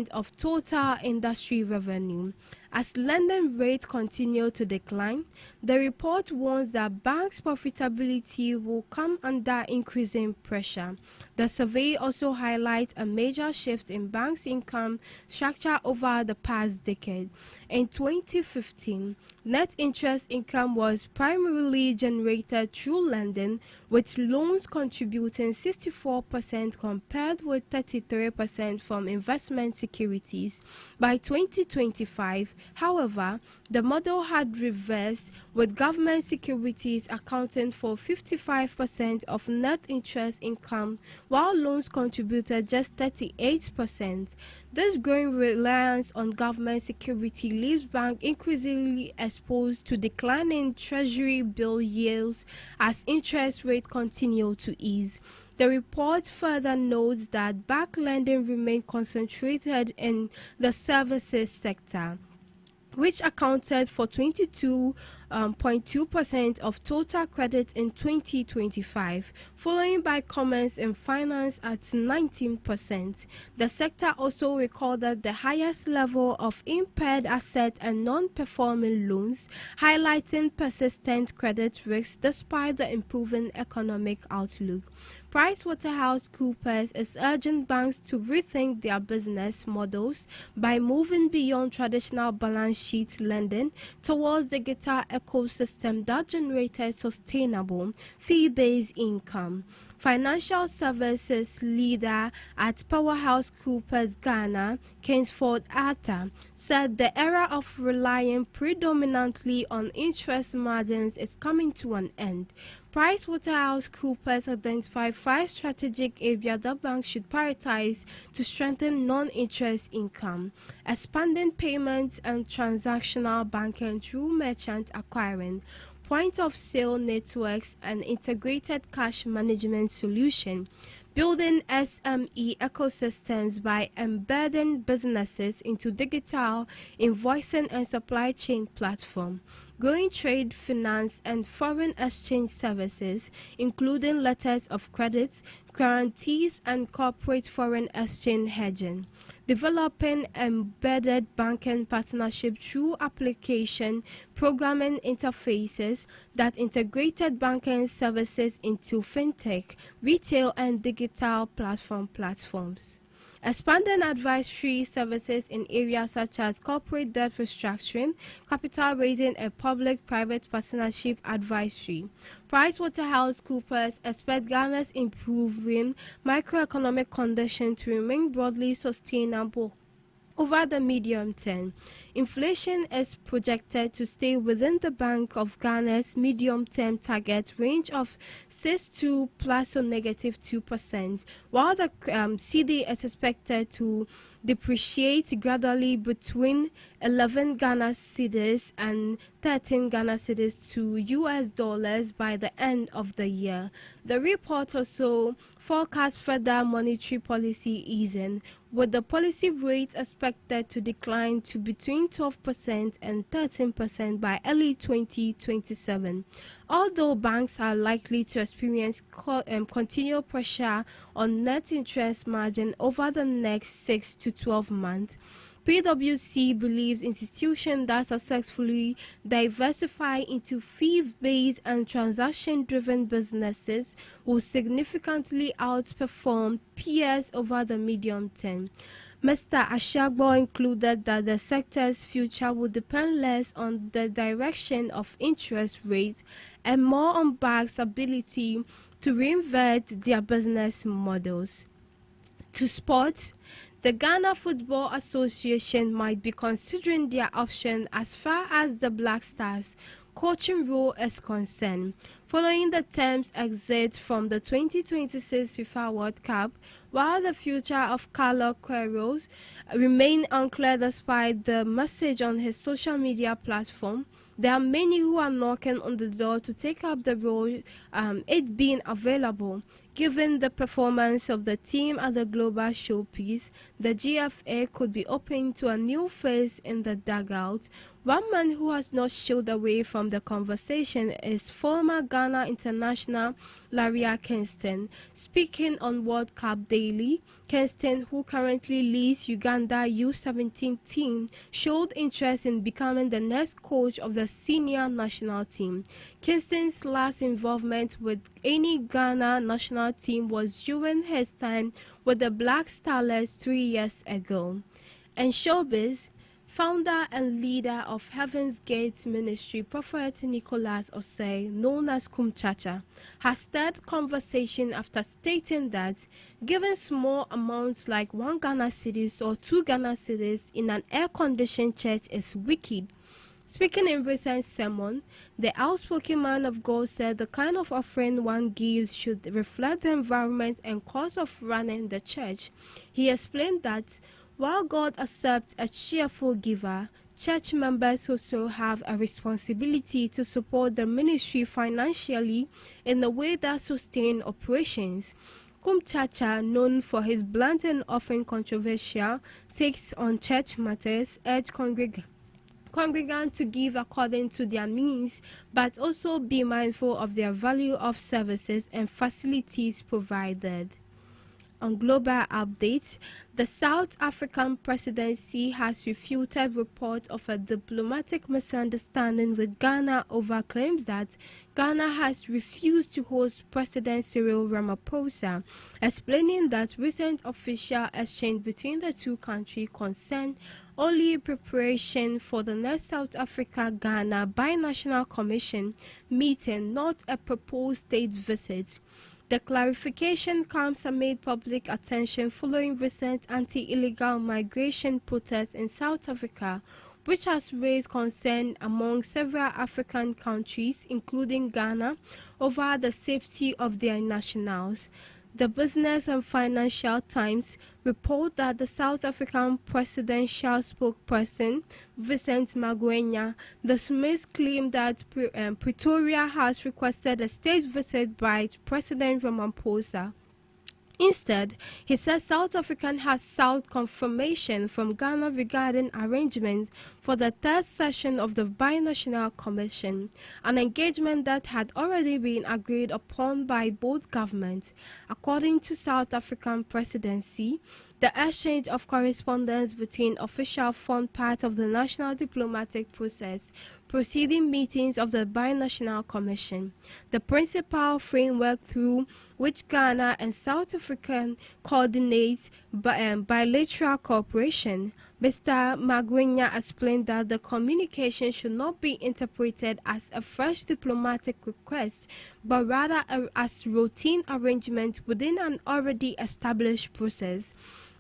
of total industry revenue. As lending rates continue to decline, the report warns that banks' profitability will come under increasing pressure. The survey also highlights a major shift in banks' income structure over the past decade. In 2015, net interest income was primarily generated through lending, with loans contributing 64% compared with 33% from investment securities. By 2025, however, the model had reversed, with government securities accounting for 55% of net interest income, while loans contributed just 38%. This growing reliance on government security leaves banks increasingly exposed to declining treasury bill yields as interest rates continue to ease. The report further notes that bank lending remains concentrated in the services sector, which accounted for 22.2% of total credit in 2025, following by commerce and finance at 19%. The sector also recorded the highest level of impaired asset and non-performing loans, highlighting persistent credit risks despite the improving economic outlook. PricewaterhouseCoopers is urging banks to rethink their business models by moving beyond traditional balance sheet lending towards digital ecosystem that generates sustainable fee-based income. Financial services leader at PricewaterhouseCoopers Ghana, Kingsford Arthur, said the era of relying predominantly on interest margins is coming to an end. PricewaterhouseCoopers identified 5 strategic areas that banks should prioritize to strengthen non-interest income: expanding payments and transactional banking through merchant acquiring, point-of-sale networks, and integrated cash management solution, building SME ecosystems by embedding businesses into digital invoicing and supply chain platform, growing trade finance and foreign exchange services, including letters of credit, guarantees, and corporate foreign exchange hedging, developing embedded banking partnership through application programming interfaces that integrated banking services into fintech, retail, and digital platforms. Expanding advisory services in areas such as corporate debt restructuring, capital raising, and public-private partnership advisory. PricewaterhouseCoopers expects Ghana's improving macroeconomic conditions to remain broadly sustainable over the medium term. Inflation is projected to stay within the Bank of Ghana's medium-term target range of 6% plus or negative 2%, while the CD is expected to depreciate gradually between 11 Ghana cedis and 13 Ghana cedis to US dollars by the end of the year. The report also forecasts further monetary policy easing, with the policy rate expected to decline to between 12% and 13% by early 2027. Although banks are likely to experience continual pressure on net interest margin over the next 6 to 12 months, PwC believes institutions that successfully diversify into fee-based and transaction-driven businesses will significantly outperform peers over the medium term. Mr. Ashagbo included that the sector's future will depend less on the direction of interest rates and more on banks' ability to reinvent their business models. To sports, the Ghana Football Association might be considering their option as far as the Black Stars coaching role is concerned, following the team's exit from the 2026 FIFA World Cup, while the future of Carlo Queiroz remains unclear despite the message on his social media platform. There are many who are knocking on the door to take up the role, it being available. Given the performance of the team at the global showpiece, the GFA could be open to a new face in the dugout. One man who has not shied away from the conversation is former Ghana international Laria Kingston. Speaking on World Cup Daily, Kingston, who currently leads Uganda U17 team, showed interest in becoming the next coach of the senior national team. Kingston's last involvement with any Ghana national team was during his time with the Black Starlets 3 years ago. And showbiz, founder and leader of Heaven's Gate Ministry, Prophet Nicholas Osei, known as Kumchacha, has stirred conversation after stating that giving small amounts like 1 Ghana cedis or 2 Ghana cedis in an air-conditioned church is wicked. Speaking in recent sermon, the outspoken man of God said the kind of offering one gives should reflect the environment and cost of running the church. He explained that while God accepts a cheerful giver, church members also have a responsibility to support the ministry financially in a way that sustains operations. Kumchacha, known for his blunt and often controversial takes on church matters, urged congregants to give according to their means, but also be mindful of their value of services and facilities provided. On global updates, the South African presidency has refuted reports of a diplomatic misunderstanding with Ghana over claims that Ghana has refused to host President Cyril Ramaphosa, explaining that recent official exchange between the two countries concerned only preparation for the next South Africa-Ghana Binational Commission meeting, not a proposed state visit. The clarification comes amid public attention following recent anti-illegal migration protests in South Africa, which has raised concern among several African countries, including Ghana, over the safety of their nationals. The Business and Financial Times report that the South African presidential spokesperson, Vincent Magwenya, dismissed claim that Pretoria has requested a state visit by President Ramaphosa. Instead, he said South Africa has sought confirmation from Ghana regarding arrangements for the third session of the Binational Commission, an engagement that had already been agreed upon by both governments. According to South African presidency, the exchange of correspondence between officials formed part of the national diplomatic process preceding meetings of the Binational Commission, the principal framework through which Ghana and South Africa coordinate bilateral cooperation. Mr. Magwenya explained that the communication should not be interpreted as a fresh diplomatic request, but rather as routine arrangement within an already established process.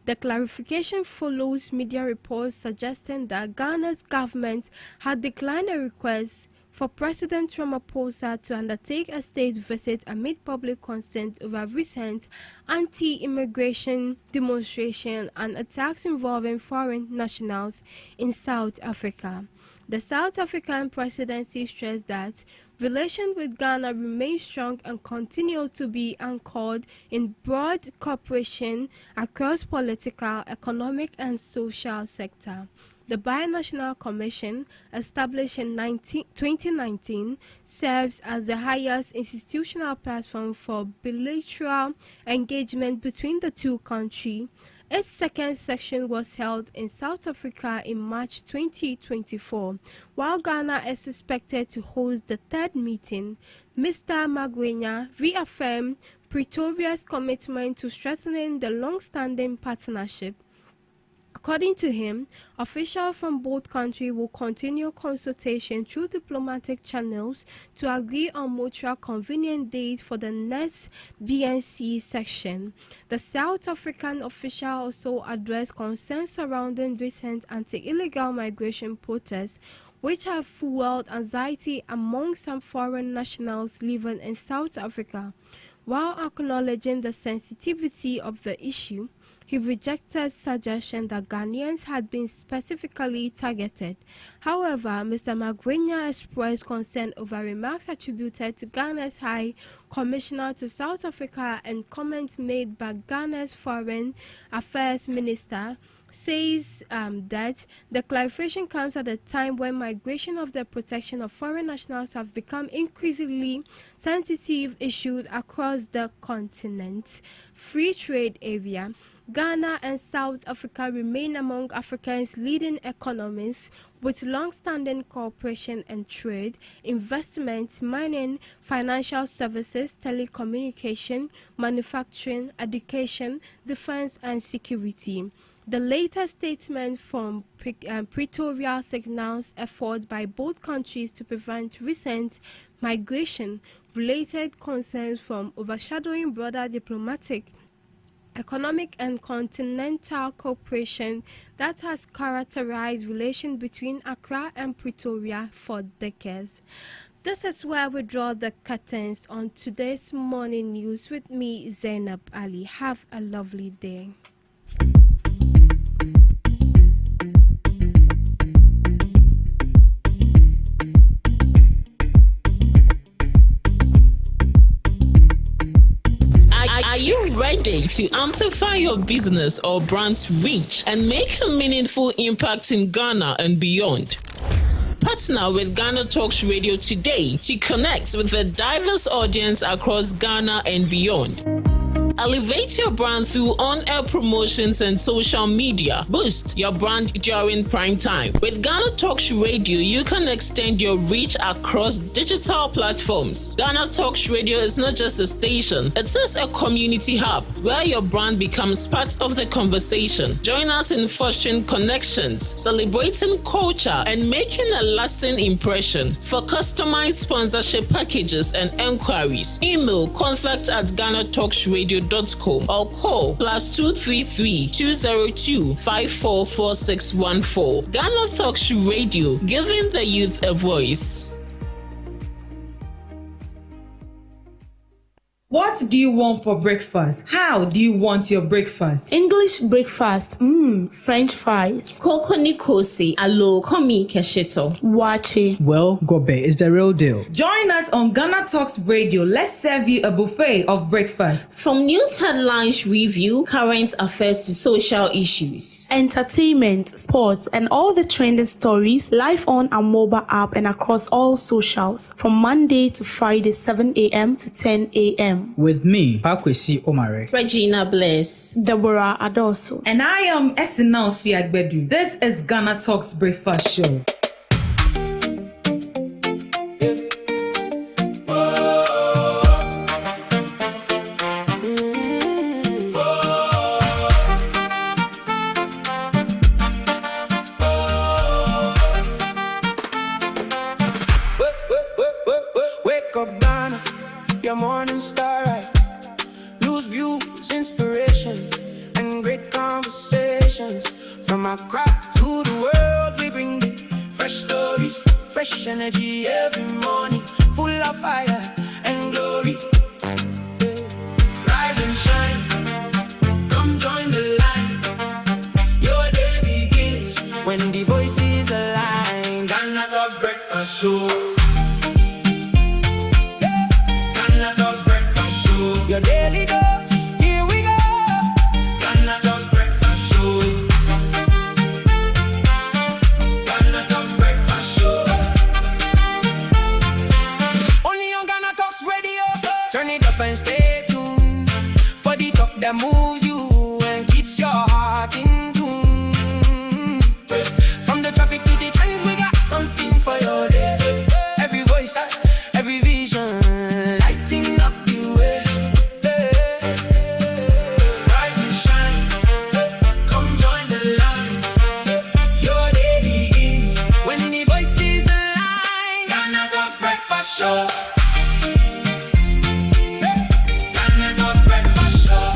The clarification follows media reports suggesting that Ghana's government had declined a request for President Ramaphosa to undertake a state visit amid public concern over recent anti-immigration demonstrations and attacks involving foreign nationals in South Africa. The South African presidency stressed that relations with Ghana remain strong and continue to be anchored in broad cooperation across political, economic, and social sector. The Binational Commission, established in 2019, serves as the highest institutional platform for bilateral engagement between the two countries. Its second session was held in South Africa in March 2024, while Ghana is expected to host the third meeting. Mr. Magwenya reaffirmed Pretoria's commitment to strengthening the long-standing partnership. According to him, officials from both countries will continue consultation through diplomatic channels to agree on mutual convenient dates for the next BNC session. The South African official also addressed concerns surrounding recent anti-illegal migration protests, which have fueled anxiety among some foreign nationals living in South Africa. While acknowledging the sensitivity of the issue, he rejected suggestion that Ghanaians had been specifically targeted. However, Mr. Magwenya expressed concern over remarks attributed to Ghana's High Commissioner to South Africa and comments made by Ghana's Foreign Affairs Minister says that the clarification comes at a time when migration of the protection of foreign nationals have become increasingly sensitive issues across the continent. Free trade area. Ghana and South Africa remain among Africa's leading economies with long-standing cooperation and trade, investment, mining, financial services, telecommunication, manufacturing, education, defense, and security. The latest statement from Pretoria signals efforts by both countries to prevent recent migration-related concerns from overshadowing broader diplomatic, economic, and continental cooperation that has characterized relations between Accra and Pretoria for decades. This is where we draw the curtains on today's morning news with me, Zainab Ali. Have a lovely day. Are you ready to amplify your business or brand's reach and make a meaningful impact in Ghana and beyond? Partner with Ghana Talks Radio today to connect with a diverse audience across Ghana and beyond. Elevate your brand through on-air promotions and social media. Boost your brand during prime time. With Ghana Talks Radio, you can extend your reach across digital platforms. Ghana Talks Radio is not just a station, it is a community hub where your brand becomes part of the conversation. Join us in fostering connections, celebrating culture, and making a lasting impression. For customized sponsorship packages and enquiries, email contact@GhanaTalksRadio.com or call +233 202 544614. Ghana Talks Radio, giving the youth a voice. What do you want for breakfast? How do you want your breakfast? English breakfast, French fries. Koko nikosi, alo komi kesheto. Wache. Well, Gobe is the real deal. Join us on Ghana Talks Radio. Let's serve you a buffet of breakfast. From news headlines review, current affairs to social issues. Entertainment, sports, and all the trending stories live on our mobile app and across all socials from Monday to Friday, 7 a.m. to 10 a.m. With me, Pakwesi Omare, Regina Bless, Deborah Adoso, and I am Esinal Fiagbedu. This is Ghana Talks Breakfast Show. Wake up, Ghana, your morning star, right? Lose views, inspiration, and great conversations. From Accra to the world, we bring the fresh stories, fresh energy every morning, full of fire and glory. Rise and shine, come join the line. Your day begins when the voices align. Ghana Talks Breakfast Show. Your daily dose, here we go. Ghana Talks Breakfast Show. Ghana Talks Breakfast Show. Only on Ghana Talks Radio. Turn it up and stay tuned for the talk that moves you and keeps your heart in tune. From the traffic to the trends, we got something for your day. Every voice, every vision, lighting up the way. Show. Ghana Talks Breakfast Show.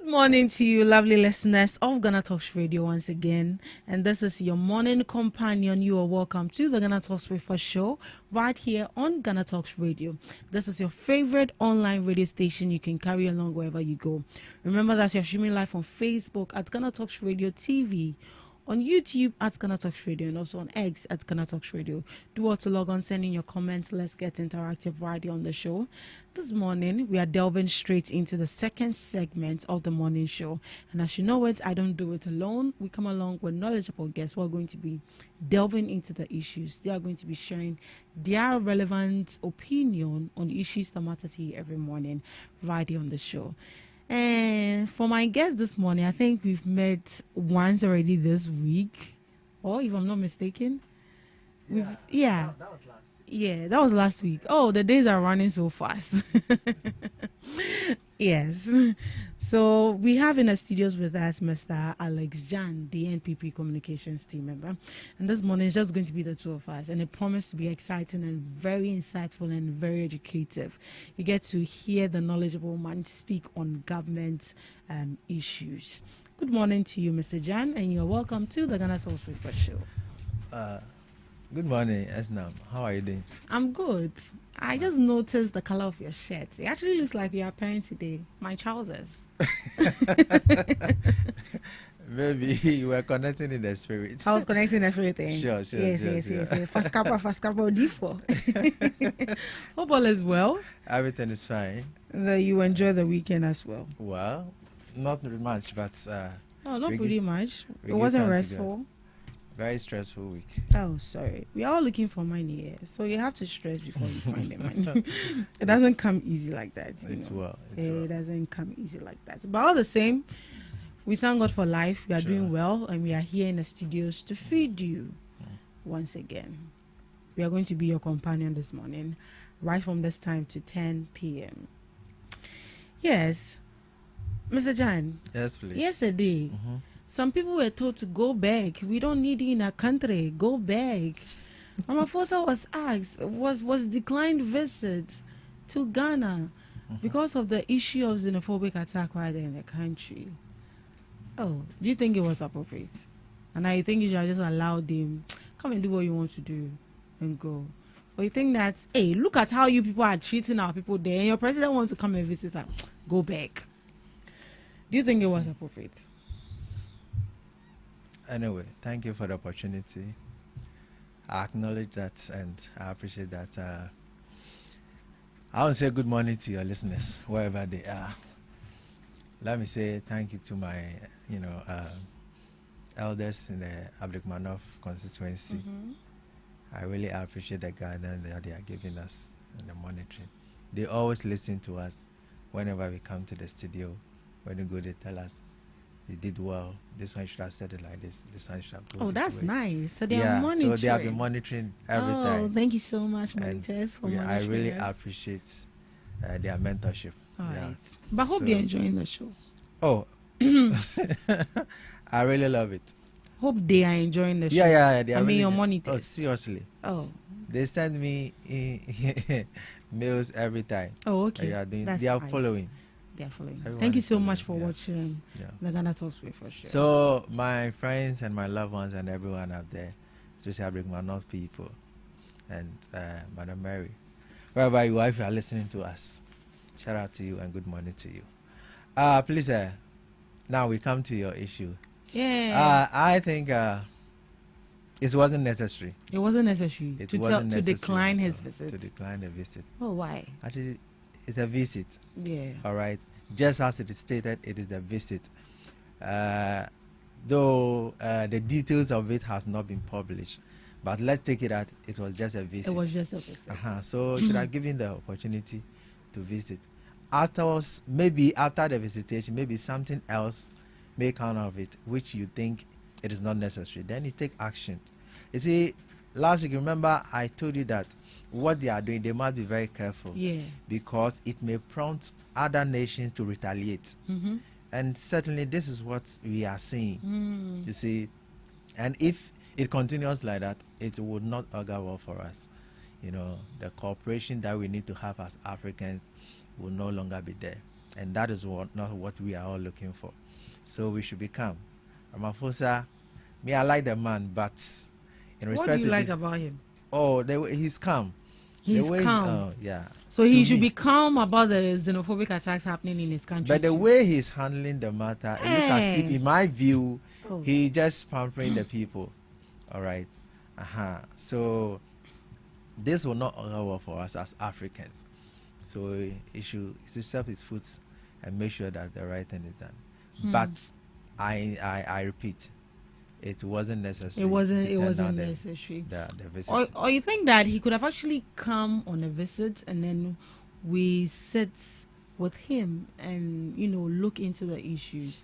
Morning to you, lovely listeners of Ghana Talks Radio once again, and this is your morning companion. You are welcome to the Ghana Talks Breakfast Show right here on Ghana Talks Radio. This is your favorite online radio station you can carry along wherever you go. Remember that you're streaming live on Facebook at Ghana Talks Radio TV, on YouTube at Ghana Talks Radio, and also on X at Ghana Talks Radio. Do want to log on, send in your comments. Let's get interactive right here on the show. This morning, we are delving straight into the second segment of the morning show. And as you know it, I don't do it alone. We come along with knowledgeable guests who are going to be delving into the issues. They are going to be sharing their relevant opinion on issues that matter to you every morning right here on the show. And for my guest this morning, I think we've met once already this week, or if I'm not mistaken. That was last week. Oh, the days are running so fast. Yes. So we have in the studios with us Mr. Alex Jan, the NPP communications team member. And this morning is just going to be the two of us. And it promised to be exciting and very insightful and very educative. You get to hear the knowledgeable man speak on government issues. Good morning to you, Mr. Jan, and you're welcome to the GhanaTalks Breakfast Show. Good morning, Esnam. How are you doing? I'm good. I just noticed the color of your shirt. It actually looks like you are pairing today. My trousers. Maybe you were connecting in the spirit. I was connecting everything. Sure. Yes. Fast couple, D4. Hope all is well. Everything is fine. That you enjoy the weekend as well. Well, not very much, but not pretty much. It wasn't restful. Very stressful week. Oh, sorry. We are all looking for money here, so you have to stress before you find the money. It doesn't come easy like that. It doesn't come easy like that. But all the same, we thank God for life. We are doing well, and we are here in the studios to feed you once again. We are going to be your companion this morning, right from this time to 10 p.m. Yes, Mr. Jan. Yes, please. Yesterday. Some people were told to go back. We don't need you in our country. Go back. Ramaphosa was asked, was declined visit to Ghana because of the issue of xenophobic attack right there in the country. Oh, do you think it was appropriate? And I think you should just allow them come and do what you want to do and go. Or you think that, hey, look at how you people are treating our people there, and your president wants to come and visit us. Go back. Do you think it was appropriate? Anyway, thank you for the opportunity. I acknowledge that and I appreciate that. I want to say good morning to your listeners, wherever they are. Let me say thank you to my, elders in the Abdulmanaf constituency. I really appreciate the guidance that they are giving us and the monitoring. They always listen to us whenever we come to the studio. When we go, they tell us, they did well. This one should have said it like this. This one should have go. Oh, this that's way. Nice. So they are monitoring. So they have been monitoring every time. Oh, thank you so much, monitors, for monitoring. I really appreciate their mentorship. All right. But I hope they're enjoying the show. Oh, I really love it. Hope they are enjoying the show. Yeah. They are your monitors. Oh, seriously. Oh. They send me mails every time. Oh, okay. They are following. Thank you so much for watching the GhanaTalks Breakfast Show. So, my friends and my loved ones and everyone out there, especially Abdulmanaf people and Madam Mary, wherever you are, if you are listening to us, shout out to you and good morning to you. Please, now we come to your issue. Yeah. I think it wasn't necessary. It wasn't necessary to decline his visit. To decline the visit. Oh, why? Actually, it's a visit. Yeah. All right. Just as it is stated, it is a visit. Though the details of it has not been published, but let's take it that it was just a visit. It was just a visit. So should I give him the opportunity to visit? Afterwards, maybe after the visitation, maybe something else may come out of it, which you think it is not necessary. Then you take action. You see, last week, remember I told you that what they are doing, they must be very careful. Yeah. Because it may prompt other nations to retaliate. And certainly this is what we are seeing. You see, and if it continues like that, it would not augur well for us. The cooperation that we need to have as Africans will no longer be there. And that is not what we are all looking for. So we should be calm. Ramaphosa, I like the man, but in respect to what do you like about him? Oh, he's calm. He's calm. Yeah. So he should be calm about the xenophobic attacks happening in his country. But the way he's handling the matter, it looks as if, in my view, he just pampering the people. All right. So this will not augur well for us as Africans. So he should step his foot and make sure that the right thing is done. But I repeat, it wasn't necessary. It wasn't necessary. The visit. Or you think that he could have actually come on a visit and then we sit with him and look into the issues.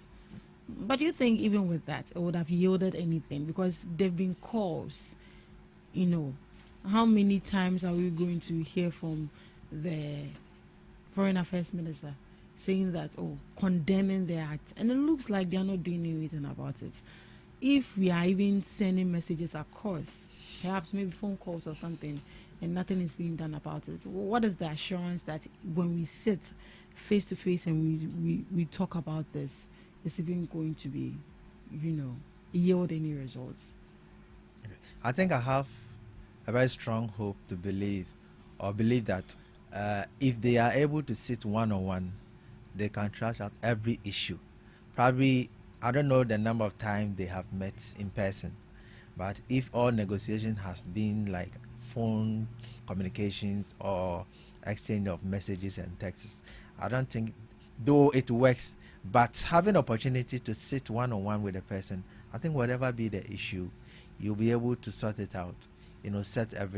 But do you think even with that it would have yielded anything? Because there've been calls. How many times are we going to hear from the Foreign Affairs Minister saying that, oh, condemning their act, and it looks like they are not doing anything about it. If we are even sending messages across, perhaps maybe phone calls or something, and nothing is being done about it, what is the assurance that when we sit face to face and we talk about this, it's even going to be, yield any results? I think I have a very strong hope to believe that if they are able to sit one-on-one, they can trash out every issue. Probably, I don't know the number of times they have met in person, but if all negotiation has been like phone communications or exchange of messages and texts, I don't think, though it works, but having opportunity to sit one-on-one with a person, I think whatever be the issue, you'll be able to sort it out, set everything.